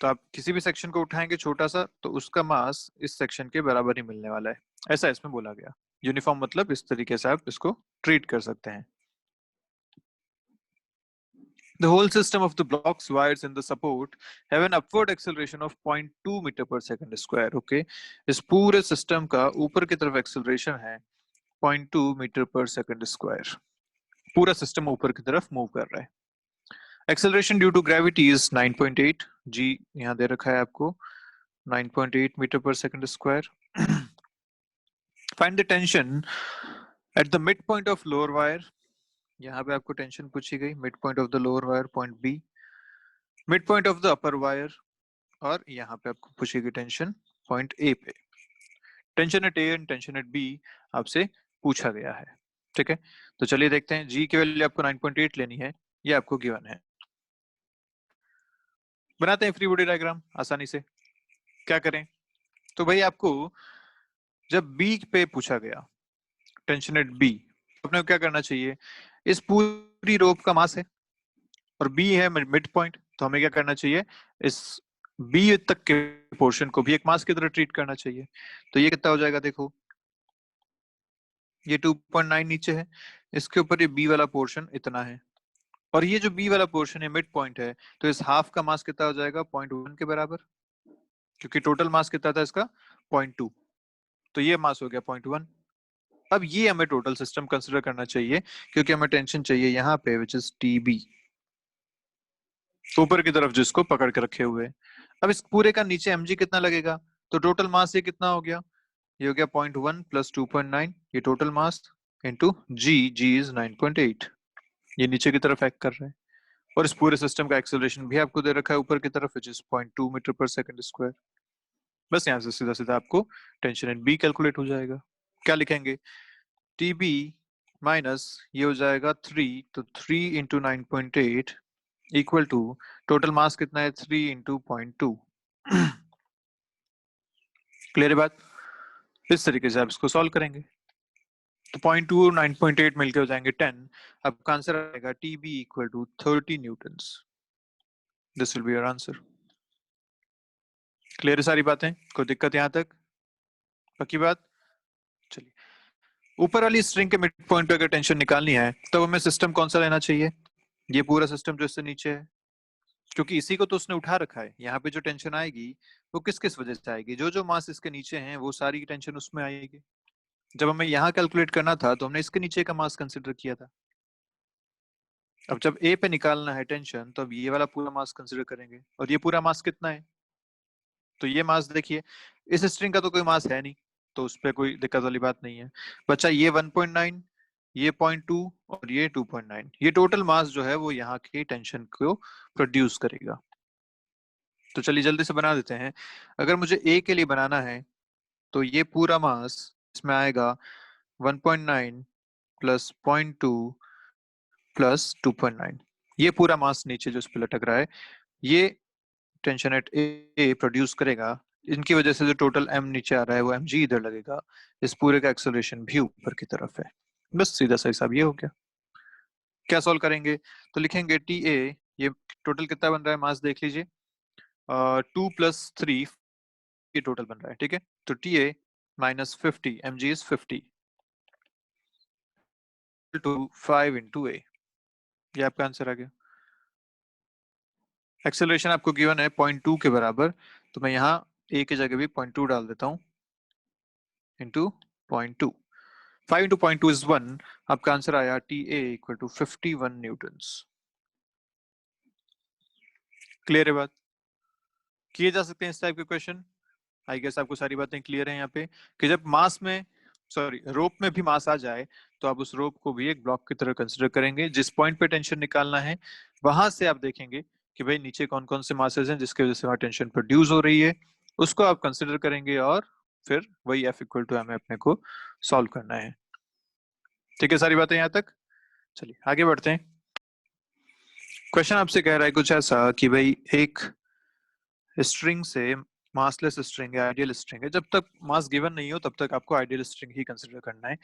तो आप किसी भी सेक्शन को उठाएंगे छोटा सा तो उसका मास इस सेक्शन के बराबर ही मिलने वाला है, ऐसा इसमें बोला गया। यूनिफॉर्म मतलब इस तरीके से आप इसको ट्रीट कर सकते हैं। The whole system of the blocks wires in the support have an upward acceleration of 0.2 meter per second square। Okay, इस पूरे सिस्टम का ऊपर की तरफ एक्सेलरेशन है 0.2 मीटर पर सेकंड स्क्वायर। पूरा सिस्टम ऊपर की तरफ मूव कर रहा है। Acceleration due to gravity is 9.8, G यहाँ दे रखा है आपको 9.8 metre per second square. Find the tension at the mid point of lower wire, यहाँ पे आपको टेंशन पूछी गई, mid point of the lower wire point B, mid point of the upper wire, और यहाँ पे आपको पूछी गई टेंशन पॉइंट ए पे। Tension at A and tension at B आपसे पूछा गया है, ठीक है। तो चलिए देखते हैं, जी की वैल्यू आपको 9.8 लेनी है, ये आपको गिवन है। बनाते हैं फ्री बॉडी डायग्राम आसानी से। क्या करें, तो भाई आपको जब बी पे पूछा गया टेंशन एट बी, आपने क्या करना चाहिए, इस पूरी रोप का मास है और बी है मिड पॉइंट, तो हमें क्या करना चाहिए, इस बी तक के पोर्शन को भी एक मास की तरह ट्रीट करना चाहिए। तो ये कितना हो जाएगा, देखो ये 2.9 नीचे है, इसके ऊपर ये बी वाला पोर्शन इतना है, और ये जो बी वाला पोर्शन है मिड पॉइंट है, तो इस हाफ का मास कितना हो जाएगा, 0.1 के बराबर, क्योंकि टोटल मास कितना था इसका 0.2, तो ये मास हो गया 0.1। अब ये हमें टोटल सिस्टम कंसिडर करना चाहिए, क्योंकि हमें टेंशन चाहिए यहाँ पे विच इज टी बी, ऊपर की तरफ जिसको पकड़ के रखे हुए। अब इस पूरे का नीचे mg कितना लगेगा, तो टोटल मास ये कितना हो गया, ये हो गया 0.1 प्लस 2.9, ये total mass into G is 9.8, ये नीचे की तरफ एक्ट कर रहे हैं। और इस पूरे सिस्टम का एक्सेलरेशन भी आपको दे रखा है ऊपर की तरफ, which is 0.2 metre per second square. बस यहाँ से सीधा सीधा आपको टेंशन एट बी कैलकुलेट हो जाएगा। क्या लिखेंगे, टी बी माइनस ये हो जाएगा 3, तो 3 into 9.8 equal to total mass कितना है 3 इंटू 0.2। क्लियर है बात, इस तरीके से आप इसको सॉल्व करेंगे, तो 0.2 और 9.8 मिलके हो जाएंगे 10। आपका आंसर आएगा T B equal to 30 newtons. This will be your answer. Clear है सारी बातें, कोई दिक्कत यहाँ तक, पक्की बात। चलिए, ऊपर वाली स्ट्रिंग के मिड पॉइंट पे अगर टेंशन निकालनी है तो हमें सिस्टम कौन सा लेना चाहिए, ये पूरा सिस्टम जो इससे नीचे है, क्योंकि इसी को तो उसने उठा रखा है। यहाँ पे जो टेंशन आएगी वो किस किस वजह से आएगी, जो जो मास इसके नीचे हैं वो सारी टेंशन उसमें आएगी। जब हमें यहाँ कैलकुलेट करना था तो हमने इसके नीचे का मास कंसिडर किया था, अब जब ए पे निकालना है टेंशन तो अब ये वाला पूरा मास कंसिडर करेंगे, और ये पूरा मास कितना है, तो ये मास देखिए, इस स्ट्रिंग का तो कोई मास है नहीं, तो उस पर कोई दिक्कत वाली बात नहीं है। बच्चा ये 1.9, ये 0.2 और ये 2.9, ये टोटल मास जो है वो यहाँ की टेंशन को प्रोड्यूस करेगा। तो चलिए जल्दी से बना देते हैं। अगर मुझे ए के लिए बनाना है तो ये पूरा मास इसमें आएगा 1.9 प्लस 0.2 प्लस 2.9, ये पूरा मास नीचे जो इस पे लटक रहा है, ये टेंशन एट ए प्रोड्यूस करेगा। इनकी वजह से जो टोटल एम नीचे आ रहा है वो एम जी इधर लगेगा, इस पूरे का एक्सेलरेशन भी ऊपर की तरफ है। बस सीधा सा हिसाब ये हो गया। क्या सॉल्व करेंगे, तो लिखेंगे टी ए, ये टोटल कितना बन रहा है मास देख लीजिए, 2 + 3, ये टोटल बन रहा है, ठीक है। तो T A minus 50, M G is 50 to 5 into A, ये आपका आंसर आ गया। एक्सेलरेशन आपको गिवन है 0.2 के बराबर, तो मैं यहाँ ए की जगह भी 0.2 डाल देता हूँ, इंटू 0.2, 5 इंटू 0.2 इज 1, आपका आंसर आया T A equal to 51 newtons. Clear है बात, किए जा सकते हैं इस टाइप के क्वेश्चन। आई गेस आपको सारी बातें क्लियर है यहाँ पे, कि जब मास में, सॉरी रोप में भी मास आ जाए तो आप उस रोप को भी एक ब्लॉक की तरह कंसिडर करेंगे। जिस पॉइंट पे टेंशन निकालना है वहां से आप देखेंगे कि भाई नीचे कौन कौन से मासेस हैं जिसकी वजह से वहां टेंशन प्रोड्यूस हो रही है, उसको आप कंसिडर करेंगे और फिर वही एफ इक्वल टू एम अपने को सॉल्व करना है। ठीक है सारी बातें यहाँ तक, चलिए आगे बढ़ते हैं। क्वेश्चन आपसे कह रहा है कुछ ऐसा कि भाई एक स्ट्रिंग से, मासलेस स्ट्रिंग है, आइडियल स्ट्रिंग है, जब तक मास गिवन नहीं हो तब तक आपको आइडियल स्ट्रिंग ही कंसिडर करना है।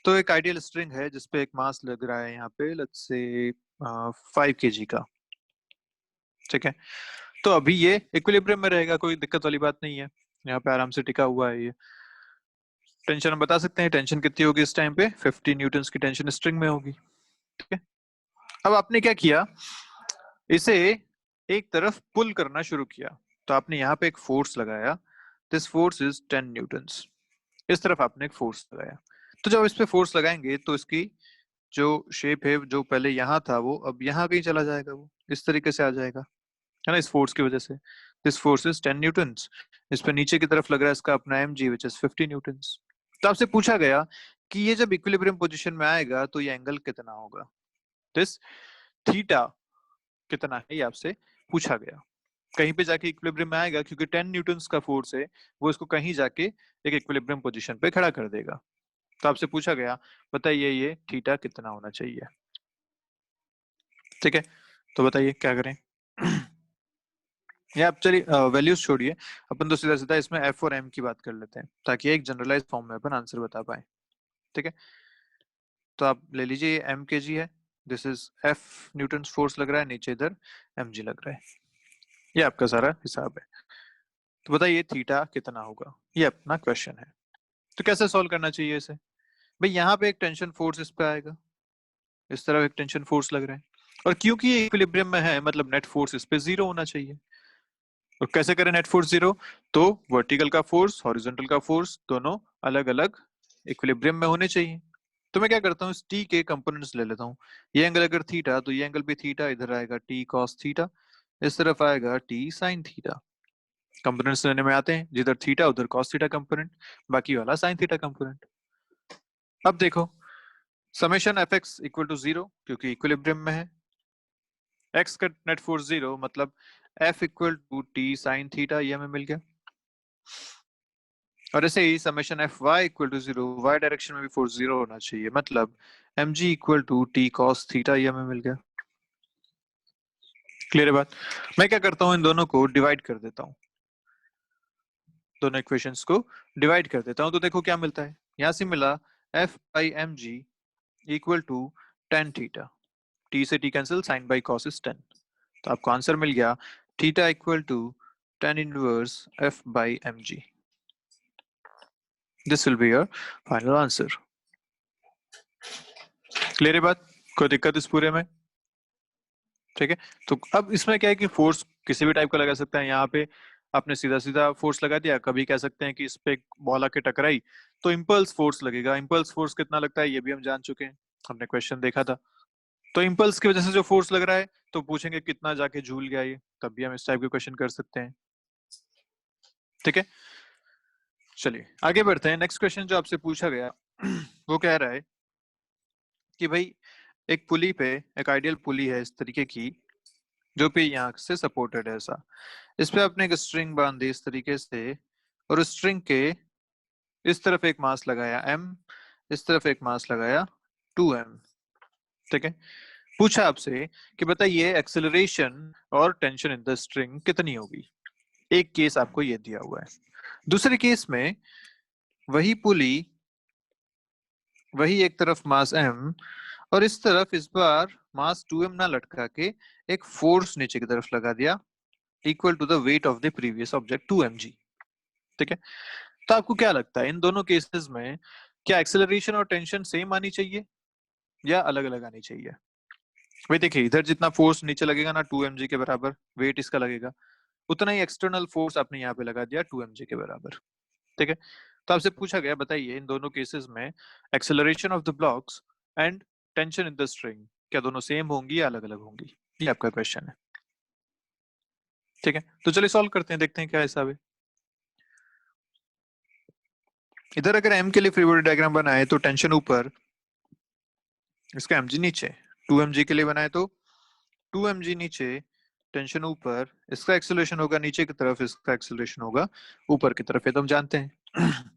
तो एक आइडियल स्ट्रिंग है जिसपे एक मास लग रहा है यहाँ पे, लेट्स से 5 kg का, ठीक है। तो अभी ये इक्विलिब्रियम में रहेगा, कोई दिक्कत वाली बात नहीं है, यहाँ पे आराम से टिका हुआ है ये। टेंशन हम बता सकते हैं, टेंशन कितनी होगी इस टाइम पे, 50 न्यूटन की टेंशन स्ट्रिंग में होगी, ठीक है। अब आपने क्या किया, इसे एक तरफ पुल करना शुरू किया, तो आपने यहाँ पे एक फोर्स लगाया, दिस फोर्स इज 10 न्यूटन्स, इस तरफ आपने एक फोर्स लगाया। तो जब इस पे फोर्स लगाएंगे तो इसकी जो शेप है जो पहले यहाँ था वो अब यहाँ कहीं चला जाएगा, वो इस तरीके से आ जाएगा, है ना, इस फोर्स की वजह से। This force is 10 Newton's. इस पे नीचे की तरफ लग रहा है इसका अपना M G which is 50 newtons. तो आपसे पूछा गया कि ये जब इक्विलिब्रियम पोजीशन में आएगा तो ये एंगल कितना होगा, दिस थीटा कितना है, ये आपसे पूछा गया। कहीं पे जाके इक्विलिब्रियम में आएगा क्योंकि 10 न्यूटन्स का फोर्स है, वो इसको कहीं जाके एक इक्विलिब्रियम पोजीशन पे खड़ा कर देगा। तो आपसे पूछा गया बताइए ये थीटा कितना होना चाहिए। ठीक है, तो बताइए क्या करें। या आप चलिए वैल्यूज छोड़िए, अपन तो सीधा सीधा इसमें एफ और एम की बात कर लेते हैं ताकि एक जनरलाइज फॉर्म में अपन आंसर बता पाए। ठीक है, तो आप ले लीजिए एम के जी है, this is F Newton force लग रहा है, नीचे इधर एम जी लग रहा है, ये आपका सारा हिसाब है। तो बताइए थीटा कितना होगा, ये अपना क्वेश्चन है। तो कैसे सॉल्व करना चाहिए इसे, भाई यहाँ पे एक टेंशन फोर्स इस पे आएगा, इस तरफ एक टेंशन फोर्स लग रहा है, और क्योंकि ये इक्विलिब्रियम में है मतलब नेट फोर्स इस पे जीरो होना चाहिए। और कैसे करें नेट फोर्स जीरो, तो वर्टिकल का फोर्स हॉरिजॉन्टल का फोर्स दोनों अलग अलग इक्विलिब्रियम में होने चाहिए। तो मैं क्या करता हूँ इस टी के कंपोनेंट्स ले लेता हूँ। ये एंगल अगर थीटा तो ये एंगल भी थीटा, इधर आएगा टी कॉस थीटा, इस तरफ आएगा टी साइन थीटा। कंपोनेंट्स लेने में आते हैं, जिधर थीटा उधर कॉस थीटा कंपोनेंट, बाकी वाला साइन थीटा कंपोनेंट। अब देखो summation F X equal to zero क्योंकि इक्विलिब्रियम में है, एक्स का नेट फोर्स जीरो मतलब F equal to T sine theta, ये हमें मिल गया। और ऐसे ही summation F Y equal to zero, Y direction में भी फोर्स जीरो होना चाहिए मतलब M G equal to T cos theta, ये हमें मिल गया। क्लियर है बात। मैं क्या करता हूँ इन दोनों को डिवाइड कर देता हूँ, दोनों इक्वेशंस को डिवाइड कर देता हूँ, तो देखो क्या मिलता है। यहां से मिला F by M G equal to tan theta, T से T cancel, sine by cos is 10, तो आपको आंसर मिल गया theta equal to tan inverse F by M G. This will be your final answer. Clear है बात, कोई दिक्कत इस पूरे में। ठीक है, तो अब इसमें क्या है कि फोर्स किसी भी टाइप का लगा सकते हैं। यहाँ पे आपने सीधा सीधा फोर्स लगा दिया, कभी कह सकते हैं कि इस पे बॉल आके टकराई तो इम्पल्स फोर्स लगेगा। इम्पल्स फोर्स कितना लगता है ये भी हम जान चुके हैं, हमने क्वेश्चन देखा था। तो इम्पल्स की वजह से जो फोर्स लग रहा है तो पूछेंगे कितना जाके झूल गया ये, तब भी हम इस टाइप के क्वेश्चन कर सकते हैं। ठीक है, चलिए आगे बढ़ते हैं। नेक्स्ट क्वेश्चन जो आपसे पूछा गया वो कह रहा है कि भाई एक पुली पे, एक आइडियल पुली है इस तरीके की जो भी यहाँ से सपोर्टेड है ऐसा, इस पे आपने एक स्ट्रिंग बांध दी इस तरीके से, और उस स्ट्रिंग के इस तरफ एक मास लगाया m, इस तरफ एक मास लगाया 2m। ठीक है, पूछा आपसे कि बताइए एक्सेलरेशन और टेंशन इन द स्ट्रिंग कितनी होगी। एक केस आपको ये दिया हुआ है, दूसरे केस में वही पुली, वही एक तरफ मास m और इस तरफ इस बार मास 2m ना लटका के एक फोर्स नीचे की तरफ लगा दिया equal to the weight of the previous object 2mg। ठीक है, तो आपको क्या लगता है इन दोनों केसेस में क्या एक्सेलरेशन और टेंशन सेम आनी चाहिए या अलग अलग आनी चाहिए। भाई देखिए इधर जितना फोर्स नीचे लगेगा ना 2mg के बराबर वेट इसका लगेगा, उतना ही एक्सटर्नल फोर्स आपने यहाँ पे लगा दिया 2mg के बराबर। ठीक है, तो आपसे पूछा गया बताइए इन दोनों केसेस में acceleration of the blocks and tension in the string क्या दोनों सेम होंगी या अलग अलग होंगी, ये आपका क्वेश्चन है। ठीक है, तो चलिए सॉल्व करते हैं, देखते हैं क्या हिसाब है। इधर अगर m के लिए फ्री बॉडी डायग्राम बनाए तो टेंशन ऊपर, इसका mg नीचे, 2mg के लिए बनाए तो 2mg नीचे, टेंशन ऊपर, इसका एक्सेलरेशन होगा नीचे की तरफ, इसका एक्सेलरेशन होगा ऊपर की तरफ, ये तो हम जानते हैं।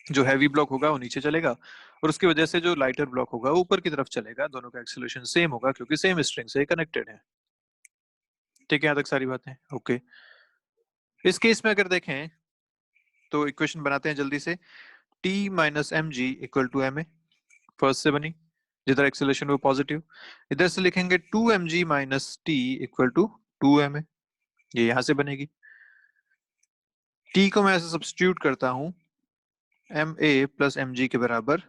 जो हैवी ब्लॉक होगा वो नीचे चलेगा और उसकी वजह से जो लाइटर ब्लॉक होगा वो ऊपर की तरफ चलेगा, दोनों का एक्सेलरेशन सेम होगा क्योंकि सेम स्ट्रिंग से कनेक्टेड है। ठीक है, यहाँ तक सारी बातें ओके। इस केस में अगर देखें तो इक्वेशन बनाते हैं जल्दी से, t minus M G equal to M A, first से बनी जिधर एक्सेलरेशन वो पॉजिटिव, इधर से लिखेंगे 2mg minus T equal to 2ma, ये यहां से बनेगी। t को मैं ऐसे सब्स्टिट्यूट करता हूं ma प्लस mg के बराबर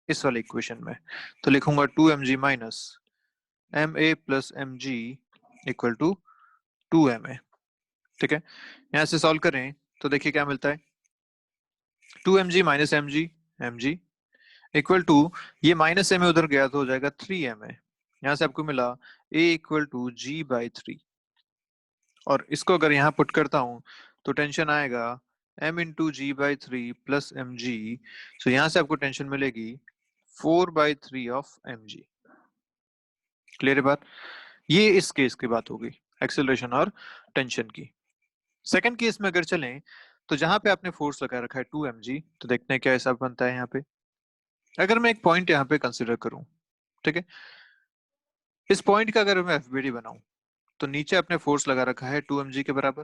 इस वाले इक्वेशन में, तो लिखूंगा 2mg minus ma plus mg equal to 2ma। ठीक है, यहां से सॉल्व करें तो देखिए क्या मिलता है, 2mg minus mg, mg equal to, ये माइनस एम उधर गया तो हो जाएगा 3 एम। यहाँ से आपको मिला ए इक्वल टू जी बाई 3, और इसको अगर यहाँ पुट करता हूँ तो टेंशन आएगा m into G by 3 plus M G. So यहाँ से आपको टेंशन मिलेगी 4/3 ऑफ एम जी। क्लियर है बात? ये इस केस की बात होगी, एक्सेलरेशन और टेंशन की। सेकंड केस में अगर चलें तो जहां पे आपने फोर्स लगा रखा है 2 mg, तो देखते हैं क्या हिसाब बनता है यहाँ पे। अगर मैं एक पॉइंट यहाँ पे कंसिडर करूं, ठीक है, इस पॉइंट का अगर मैं एफबीडी बनाऊं तो नीचे आपने फोर्स लगा रखा है 2 mg के बराबर,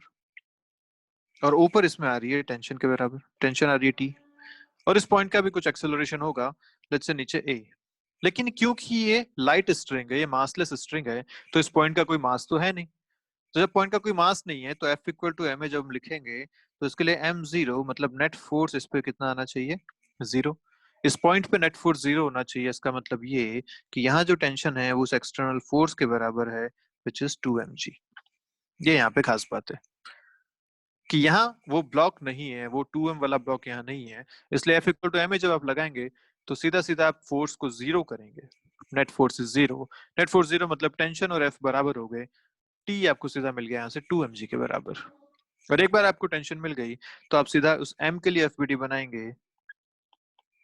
और ऊपर इसमें आ रही है टेंशन के बराबर, टेंशन आ रही है टी, और इस पॉइंट का भी कुछ एक्सेलरेशन होगा, लेट्स से नीचे ए। लेकिन क्योंकि ये लाइट स्ट्रिंग है, ये मासलेस स्ट्रिंग है, तो इस पॉइंट का कोई मास तो है नहीं। तो जब पॉइंट का कोई मास नहीं है तो F equal to M A जब हम लिखेंगे तो इसके लिए m जीरो, मतलब नेट फोर्स इस पे कितना आना चाहिए, जीरो। इस पॉइंट पे नेट फोर्स जीरो होना चाहिए। इसका मतलब ये कि यहाँ जो टेंशन है वो उस एक्सटर्नल फोर्स के बराबर है, विच इज 2 mg। ये यहाँ पे खास बात है कि यहाँ वो ब्लॉक नहीं है, वो 2m वाला ब्लॉक यहाँ नहीं है, इसलिए F equal to M A जब आप लगाएंगे तो सीधा सीधा आप फोर्स को जीरो करेंगे। Net force is zero, net force zero मतलब टेंशन और F बराबर हो गए, टी आपको सीधा मिल गया यहाँ से 2 mg के बराबर। और एक बार आपको टेंशन मिल गई तो आप सीधा उस m के लिए एफबीडी बनाएंगे।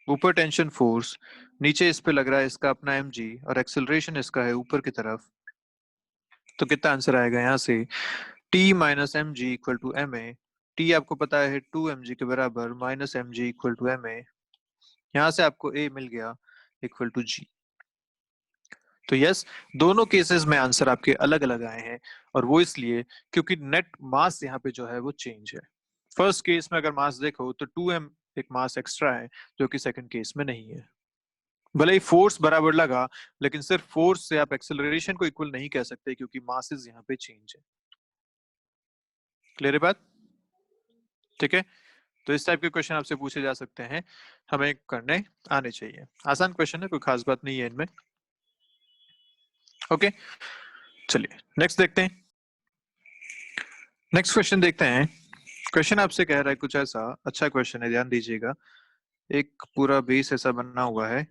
ऊपर टेंशन फोर्स, नीचे इस पे लग रहा है इसका अपना mg, और एक्सेलरेशन इसका है ऊपर की तरफ। तो कितना आंसर आएगा यहाँ से, t minus M G equal to M A. T आपको पता है 2 mg के बराबर, minus M G equal to M A. यहाँ से आपको a मिल गया इक्वल टू g। तो यस, दोनों केसेस में आंसर आपके अलग अलग आए हैं, और वो इसलिए क्योंकि नेट मास यहाँ पे जो है वो चेंज है। फर्स्ट केस में अगर मास देखो तो 2m एक मास एक्स्ट्रा है, जो कि सेकंड केस में नहीं है। भले ही फोर्स बराबर लगा, लेकिन सिर्फ फोर्स से आप एक्सेलरेशन को इक्वल नहीं कह सकते, क्योंकि मासेस यहाँ पे चेंज है। क्लियर है बात? ठीक है, तो इस टाइप के क्वेश्चन आपसे पूछे जा सकते हैं, हमें करने आने चाहिए। आसान क्वेश्चन है, कोई खास बात नहीं है इनमें। ओके, चलिए नेक्स्ट देखते हैं। नेक्स्ट क्वेश्चन देखते हैं। क्वेश्चन आपसे कह रहा है कुछ ऐसा, अच्छा क्वेश्चन है, ध्यान दीजिएगा। एक पूरा बेस ऐसा बना हुआ है,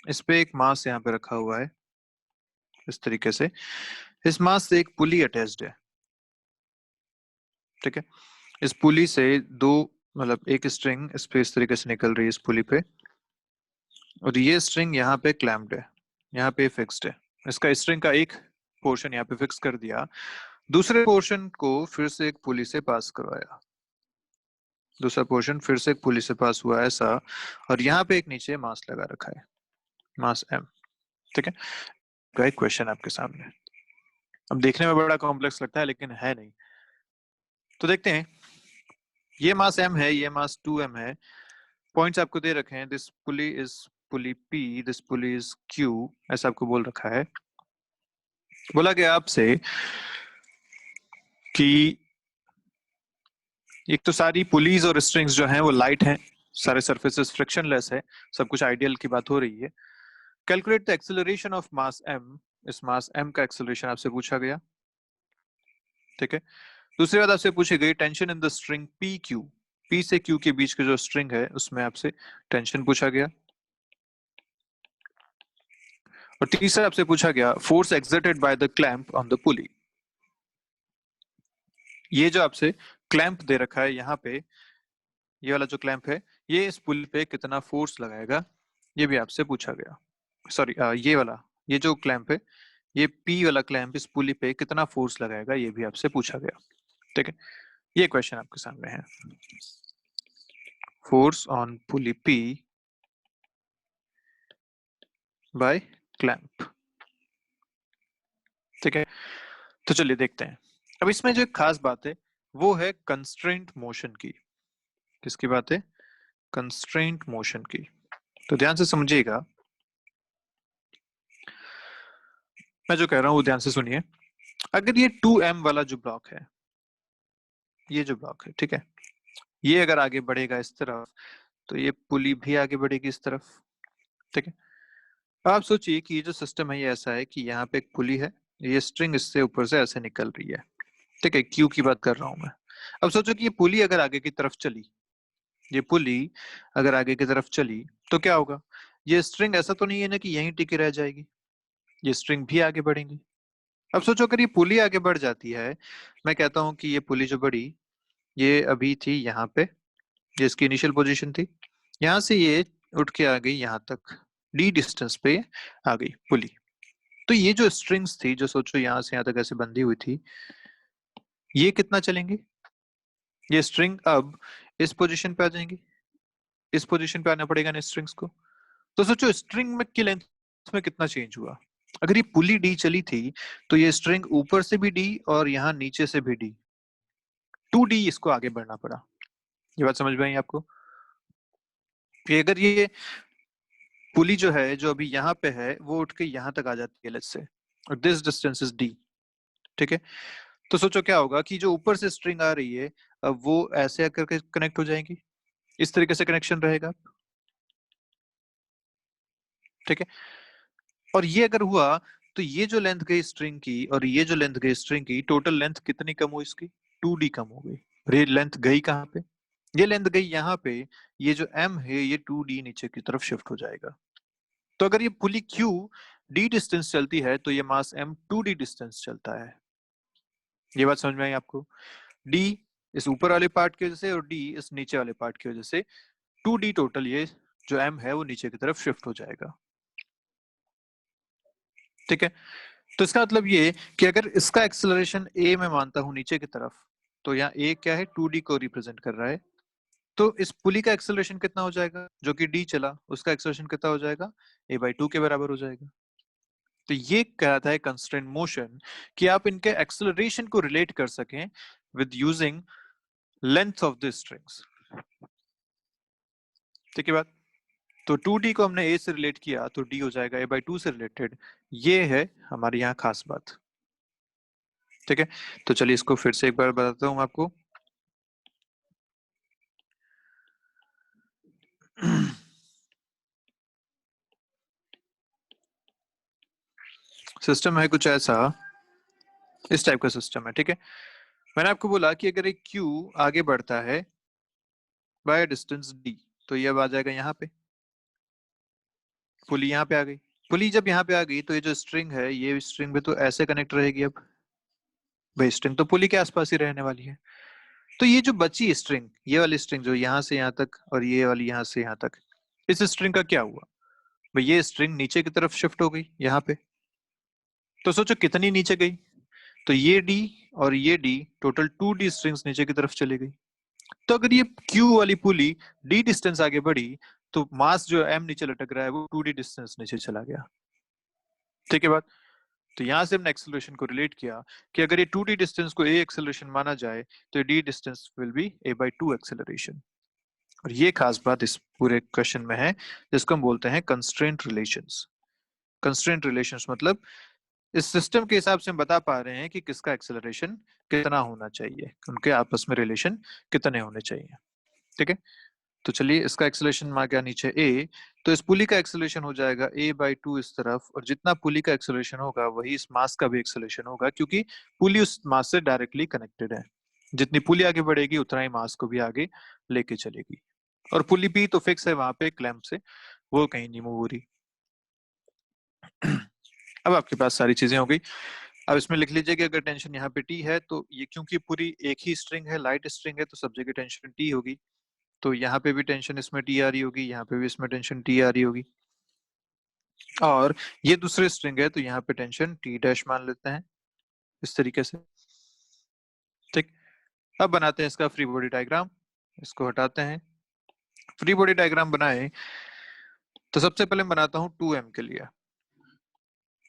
इस पे एक मास यहाँ पे रखा हुआ है इस तरीके से। इस मास से एक पुली अटैच्ड है, ठीक है। इस पुली से दो, मतलब एक स्ट्रिंग इस पे इस तरीके से निकल रही है इस पुली पे, और ये स्ट्रिंग यहाँ पे क्लैम्प्ड है, यहाँ पे फिक्स्ड है। इसका स्ट्रिंग का एक पोर्शन यहाँ पे फिक्स कर दिया, दूसरे पोर्शन को फिर से एक पुली से पास करवाया, दूसरा पोर्शन फिर से एक पुली से पास हुआ ऐसा, और यहाँ पे एक नीचे मास लगा रखा है, मास m, ठीक है। का एक क्वेश्चन आपके सामने, अब देखने में बड़ा कॉम्प्लेक्स लगता है लेकिन है नहीं। तो देखते हैं, ये मास m है, ये मास 2m है। पॉइंट्स आपको दे रखे हैं, this pulley is pulley p, this pulley is q, ऐसा आपको बोल रखा है। बोला गया आपसे कि एक तो सारी पुलीज और स्ट्रिंग्स जो हैं वो लाइट हैं, सारे सरफेसेस फ्रिक्शनलेस है, सब कुछ आइडियल की बात हो रही है। Calculate the acceleration of mass m, इस मास m का एक्सेलरेशन आपसे पूछा गया, ठीक है। दूसरी बात आपसे पूछी गई tension in the string P Q, P से क्यू के बीच का जो स्ट्रिंग है उसमें आपसे टेंशन पूछा गया। और तीसरा आपसे पूछा गया force exerted by the clamp on the पुली। ये जो आपसे क्लैंप दे रखा है यहाँ पे, ये वाला जो क्लैंप है, ये इस पुली पे कितना फोर्स लगाएगा, ये भी आपसे पूछा गया। सॉरी, ये वाला, ये जो क्लैंप है, ये पी वाला क्लैंप इस पुली पे कितना फोर्स लगाएगा, ये भी आपसे पूछा गया, ठीक है। ये क्वेश्चन आपके सामने है, force on pulley P by clamp, ठीक है। तो चलिए देखते हैं। अब इसमें जो एक खास बात है वो है कंस्ट्रेंट मोशन की। किसकी बात है? कंस्ट्रेंट मोशन की। तो ध्यान से समझिएगा, मैं जो कह रहा हूं वो ध्यान से सुनिए। अगर ये 2m वाला जो ब्लॉक है, ये जो ब्लॉक है, ठीक है, ये अगर आगे बढ़ेगा इस तरफ, तो ये पुली भी आगे बढ़ेगी इस तरफ, ठीक है। आप सोचिए कि ये जो सिस्टम है ये ऐसा है कि यहाँ पे एक पुली है, ये स्ट्रिंग इससे ऊपर से ऐसे निकल रही है, ठीक है, क्यू की बात कर रहा हूं मैं। अब सोचो कि ये पुली अगर आगे की तरफ चली, ये पुली अगर आगे की तरफ चली तो क्या होगा, ये स्ट्रिंग ऐसा तो नहीं है ना कि यहीं टिकी रह जाएगी, ये स्ट्रिंग भी आगे बढ़ेंगी। अब सोचो अगर ये पुली आगे बढ़ जाती है, मैं कहता हूं कि ये पुली जो बढ़ी, ये अभी थी यहाँ पे, ये इसकी इनिशियल पोजीशन थी, यहाँ से ये उठ के आ गई यहाँ तक, डी डिस्टेंस पे आ गई पुली। तो ये जो स्ट्रिंग्स थी, जो सोचो यहाँ से यहाँ तक ऐसे बंधी हुई थी, ये कितना चलेंगे? ये स्ट्रिंग अब इस पोजीशन पे आ जाएंगी, इस पोजीशन पे आना पड़ेगा ना स्ट्रिंग्स को। तो सोचो स्ट्रिंग में की लेंथ में कितना चेंज हुआ। अगर ये पुली डी चली थी तो ये स्ट्रिंग ऊपर से भी डी और यहाँ नीचे से भी डी, 2D इसको आगे बढ़ना पड़ा। ये बात समझ में आई आपको कि अगर ये पुली जो है, जो अभी यहाँ पे है, वो उठ के यहाँ तक आ जाती है लेट्स से, और दिस डिस्टेंस इज डी, ठीक है। तो सोचो क्या होगा कि जो ऊपर से स्ट्रिंग आ रही है, अब वो ऐसे आकर के कनेक्ट हो जाएंगी, इस तरीके से कनेक्शन रहेगा, ठीक है। और ये अगर हुआ तो ये जो लेंथ गई स्ट्रिंग की और ये जो लेंथ गई स्ट्रिंग की, टोटल लेंथ कितनी कम हुई इसकी? 2D कम हो गई। और ये लेंथ गई कहाँ पे? ये लेंथ गई यहाँ पे, ये जो m है ये 2D नीचे की तरफ शिफ्ट हो जाएगा। तो अगर ये पुली Q d डिस्टेंस चलती है तो ये मास m 2D डिस्टेंस चलता है। ये बात समझ में आई आपको? d इस ऊपर वाले पार्ट की वजह से और d इस नीचे वाले पार्ट की वजह से 2D टोटल, ये जो m है वो नीचे की तरफ शिफ्ट हो जाएगा, ठीक है। तो इसका मतलब ये कि अगर इसका एक्सेलरेशन a में मानता हूं नीचे की तरफ, तो यहाँ a क्या है? 2D को रिप्रेजेंट कर रहा है। तो इस पुली का एक्सेलरेशन कितना हो जाएगा? जो कि d चला, उसका एक्सेलरेशन कितना हो जाएगा? a/2 के बराबर हो जाएगा। तो ये कहता है कंस्ट्रेंट मोशन, कि आप इनके एक्सेलरेशन को रिलेट कर सकें with using length of the strings, ठीक है बात। तो 2D को हमने a से रिलेट किया तो d हो जाएगा a/2 से रिलेटेड। ये है हमारी यहाँ खास बात, ठीक है। तो चलिए इसको फिर से एक बार बताता हूं आपको। सिस्टम है कुछ ऐसा, इस टाइप का सिस्टम है, ठीक है। मैंने आपको बोला कि अगर एक Q आगे बढ़ता है बाय डिस्टेंस D, तो ये अब आ जाएगा यहाँ पे, पुली यहाँ पे आ गई। पुली जब यहाँ पे आ गई तो ये जो स्ट्रिंग है, ये स्ट्रिंग भी तो ऐसे कनेक्ट रहेगी। अब भाई स्ट्रिंग तो पुली के आसपास ही रहने वाली है। तो ये जो बची स्ट्रिंग, ये वाली स्ट्रिंग जो यहाँ से यहाँ तक और ये वाली यहाँ से यहाँ तक, इस स्ट्रिंग का क्या हुआ? भाई ये स्ट्रिंग नीचे की तरफ शिफ्ट हो गई यहाँ पे। तो सोचो कितनी नीचे गई? तो ये डी और ये डी, टोटल 2D स्ट्रिंग्स नीचे की तरफ चली गई। तो अगर ये क्यू वाली पुली डी डिस्टेंस आगे बढ़ी तो मास जो एम नीचे लटक रहा है वो 2D डिस्टेंस नीचे चला गया, ठीक है बात। तो यहां से हमने एक्सेलरेशन को रिलेट किया कि अगर ये 2D डिस्टेंस को ए एक्सेलरेशन माना जाए तो D distance will be a/2 acceleration. और ये खास बात इस पूरे क्वेश्चन में है, जिसको हम बोलते हैं कंस्ट्रेंट रिलेशंस। कंस्ट्रेंट रिलेशंस मतलब इस सिस्टम के हिसाब से हम बता पा रहे हैं कि किसका एक्सेलरेशन कितना होना चाहिए, उनके आपस में रिलेशन कितने होने चाहिए, ठीक है। तो चलिए इसका एक्सेलरेशन आ गया नीचे a, तो इस पुली का एक्सेलरेशन हो जाएगा a/2 इस तरफ, और जितना पुली का एक्सेलरेशन होगा वही इस मास का भी एक्सेलरेशन होगा, क्योंकि पुली उस मास से डायरेक्टली कनेक्टेड है। जितनी पुली आगे बढ़ेगी उतना ही मास को भी आगे लेके चलेगी। और पुली भी तो फिक्स है वहां पे क्लैंप से, वो कहीं नहीं मूव हो रही। अब आपके पास सारी चीजें हो गई। अब इसमें लिख लीजिए कि अगर टेंशन यहाँ पे T है तो ये, क्योंकि पूरी एक ही स्ट्रिंग है, लाइट स्ट्रिंग है, तो सब जगह टेंशन T होगी। तो यहाँ पे भी टेंशन इसमें T आ रही होगी, यहाँ पे भी इसमें टेंशन T आ रही होगी। और ये दूसरे स्ट्रिंग है तो यहाँ पे टेंशन T' मान लेते हैं इस तरीके से, ठीक। अब बनाते हैं इसका फ्री बॉडी डायग्राम। इसको हटाते हैं। फ्री बॉडी डायग्राम बनाए तो सबसे पहले मैं बनाता हूँ 2m के लिए।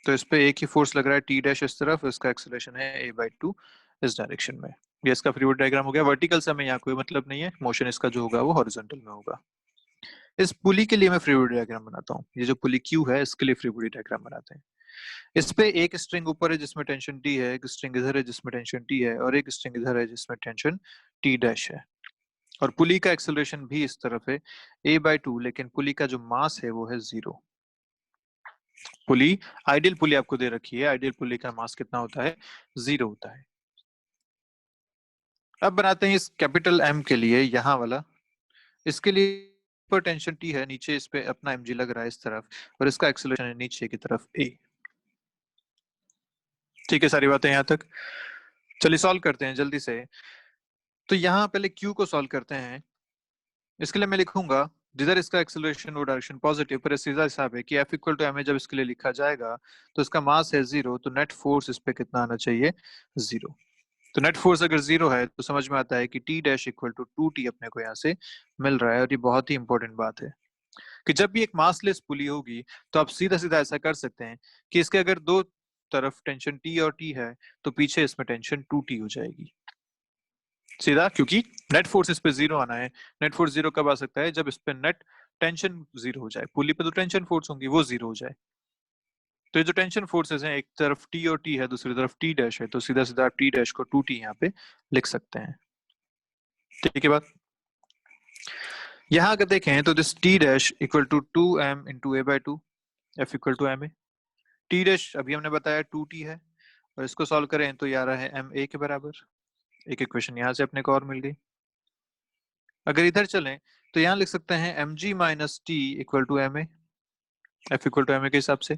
तो इस पे एक ही फोर्स लग रहा है T' इस तरफ, इसका एक्सेलरेशन है a/2 इस डायरेक्शन में। ये इसका फ्री बॉडी डायग्राम हो गया। वर्टिकल से हमें यहाँ कोई मतलब नहीं है, मोशन इसका जो होगा वो हॉरिजॉन्टल में होगा। इस पुली के लिए मैं फ्री बॉडी डायग्राम बनाता हूँ। ये जो पुली Q है इसके लिए फ्री बॉडी डायग्राम बनाते हैं। इस पे एक स्ट्रिंग ऊपर है जिसमें टेंशन T है, एक स्ट्रिंग इधर है जिसमें टेंशन T है, और एक स्ट्रिंग इधर है जिसमें टेंशन T' है। और पुली का एक्सेलरेशन भी इस तरफ है a/2, लेकिन पुली का जो मास है वो है 0। पुली, आइडियल पुली आपको दे रखी है, आइडियल पुली का मास कितना होता है? 0 होता है। अब बनाते हैं इस कैपिटल M के लिए, यहाँ वाला। इसके लिए ऊपर टेंशन टी है, नीचे इस पे अपना mg लग रहा है इस तरफ, और इसका एक्सेलरेशन है नीचे की तरफ a। ठीक है, सारी बातें यहाँ तक। चलिए सॉल्व करते हैं जल्दी से। तो यहाँ पहले q को सॉल्व करते हैं। इसके लिए मैं लिखूंगा, जिधर इसका एक्सेलरेशन वो डायरेक्शन पॉजिटिव, पर सीधा हिसाब है कि F इक्वल टू ma जब इसके लिए लिखा जाएगा तो इसका मास है 0, तो नेट फोर्स इस पे कितना आना चाहिए, 0। तो नेट फोर्स अगर 0 है तो समझ में आता है कि T dash equal to 2T अपने को यहाँ से मिल रहा है। और ये बहुत ही इंपॉर्टेंट बात है कि जब भी एक मासलेस पुली होगी तो आप सीधा सीधा ऐसा कर सकते हैं कि इसके अगर दो तरफ टेंशन T और T है तो पीछे इसमें टेंशन 2T हो जाएगी सीधा, क्योंकि नेट फोर्स इस पे 0 आना है। नेट फोर्स 0 कब आ सकता है, जब इस पे नेट टेंशन 0 हो जाए। पुली पे तो टेंशन फोर्स होंगी, वो 0 हो जाए। तो ये जो टेंशन फोर्सेस हैं, एक तरफ T और T है, दूसरी तरफ T डैश है, तो सीधा सीधा आप T डैश को 2T यहाँ पे लिख सकते हैं। ठीक है बात। यहाँ अगर देखें तो this T dash equal to 2m into a/2, F equal to ma। T dash अभी हमने बताया 2T है, और इसको सॉल्व करें तो ये आ रहा है ma के बराबर। एक इक्वेशन यहाँ से अपने को और मिल गई। अगर इधर चलें तो यहाँ लिख सकते हैं mg minus T equal to ma, F equal to ma के हिसाब से।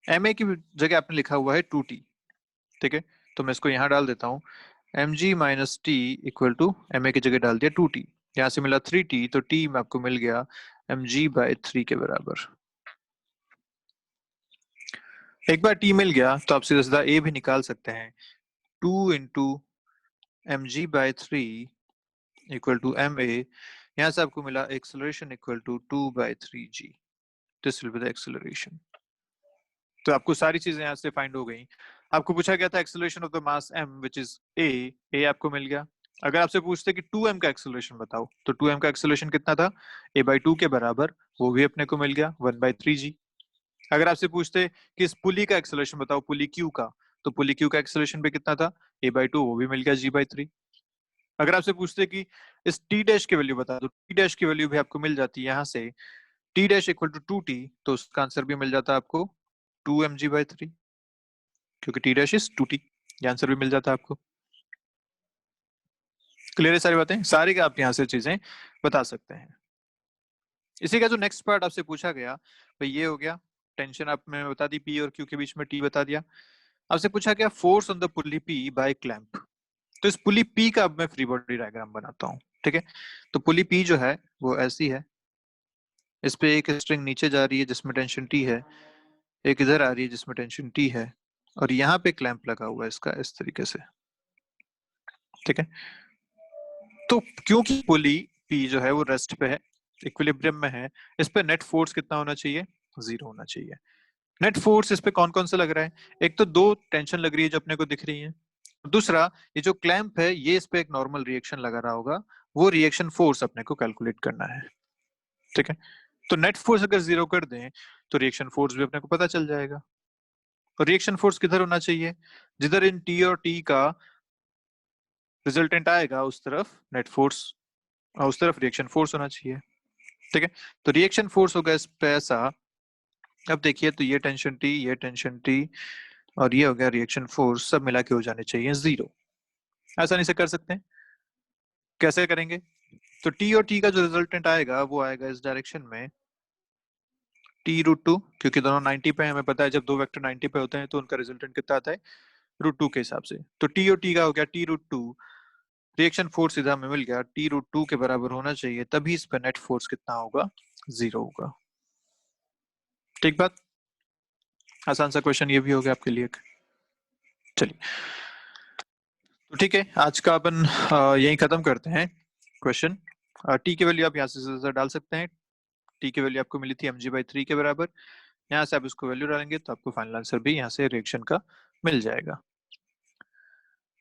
ma की जगह आपने लिखा हुआ है 2T, ठीक है, तो मैं इसको यहाँ डाल देता हूँ। mg minus T equal to ma की जगह डाल दिया 2T, यहाँ से मिला 3T, तो T में आपको मिल गया mg/3 के बराबर। एक बार T मिल गया तो आप सीधा सीधा a भी निकाल सकते हैं। 2 into mg/3 equal to ma, यहाँ से आपको मिला acceleration equal to 2/3g। This will be the acceleration. तो आपको सारी चीजें यहाँ से फाइंड हो गई। आपको पूछा गया था acceleration of the mass m which is a आपको मिल गया। अगर आपसे पूछते कि 2m का एक्सेलरेशन बताओ, तो 2m का एक्सेलरेशन कितना था, a/2 के बराबर, वो भी अपने को मिल गया 1/3g। अगर आपसे पूछते कि इस पुली का एक्सेलरेशन बताओ, पुली q का, तो पुली q का एक्सेलरेशन भी कितना था, a/2, वो भी मिल गया g/3। अगर आपसे पूछते कि इस t डैश की वैल्यू बता दो, t डैश की वैल्यू भी आपको मिल जाती है यहाँ से, t dash equal to 2t, तो उसका आंसर भी मिल जाता आपको 2mg/3, क्योंकि t डैश इज 2t। ये आंसर भी मिल जाता है आपको। क्लियर है सारी बातें, सारी का आप यहाँ से चीजें बता सकते हैं। इसी का जो नेक्स्ट पार्ट आपसे पूछा गया भाई, ये हो गया टेंशन आपने बता दी, P और Q के बीच में T बता दिया। आपसे पूछा गया force on the pulley P by clamp. तो इस पुली P का अब मैं फ्री बॉडी डायग्राम बनाता हूँ, ठीक है। तो पुली P जो है वो ऐसी है, इस पे एक स्ट्रिंग नीचे जा रही है जिसमें टेंशन T है, एक इधर आ रही है जिसमें टेंशन T है, और यहाँ पे क्लैंप लगा हुआ है इसका इस तरीके से, ठीक है। तो क्योंकि पुली P जो है वो रेस्ट पे है, इक्विलिब्रियम में है, इस पे नेट फोर्स कितना होना चाहिए, 0 होना चाहिए। नेट फोर्स इस पे कौन कौन सा लग रहा है, एक तो दो टेंशन लग रही है जो अपने को दिख रही है, दूसरा ये जो क्लैंप है ये इस पे एक नॉर्मल रिएक्शन लगा रहा होगा, वो रिएक्शन फोर्स अपने को कैलकुलेट करना है, ठीक है। तो नेट फोर्स अगर 0 कर दें तो रिएक्शन फोर्स भी अपने को पता चल जाएगा। और रिएक्शन फोर्स किधर होना चाहिए, जिधर इन T और T का रिजल्टेंट आएगा उस तरफ नेट फोर्स, उस तरफ रिएक्शन फोर्स होना चाहिए, ठीक है। तो रिएक्शन फोर्स होगा इस पे ऐसा। अब देखिए तो ये टेंशन T, ये टेंशन T, और ये हो गया रिएक्शन फोर्स, सब मिला के हो जाने चाहिए 0। आसानी से कर सकते हैं। कैसे करेंगे, तो T और T का जो रिजल्टेंट आएगा वो आएगा इस डायरेक्शन में T√2, क्योंकि दोनों 90 पे, हमें पता है जब दो वेक्टर 90 पे होते हैं तो उनका रिजल्टेंट कितना आता है, √2 के हिसाब से। तो T और T का हो गया T√2, रिएक्शन फोर्स सीधा हमें मिल गया T√2 के बराबर होना चाहिए, तभी इस पे नेट फोर्स कितना होगा, 0 होगा। ठीक बात, आसान सा क्वेश्चन ये भी हो गया आपके लिए। चलिए तो ठीक है, आज का अपन यही खत्म करते हैं क्वेश्चन। T की वैल्यू आप यहाँ से डाल सकते हैं। T की वैल्यू आपको मिली थी mg/3 के बराबर, यहाँ से आप इसको वैल्यू डालेंगे तो आपको फाइनल आंसर भी यहाँ से रिएक्शन का मिल जाएगा।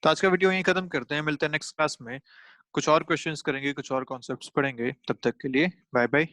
तो आज का वीडियो यहीं खत्म करते हैं, मिलते हैं नेक्स्ट क्लास में, कुछ और क्वेश्चंस करेंगे, कुछ और कॉन्सेप्ट्स पढ़ेंगे। तब तक के लिए बाय बाय।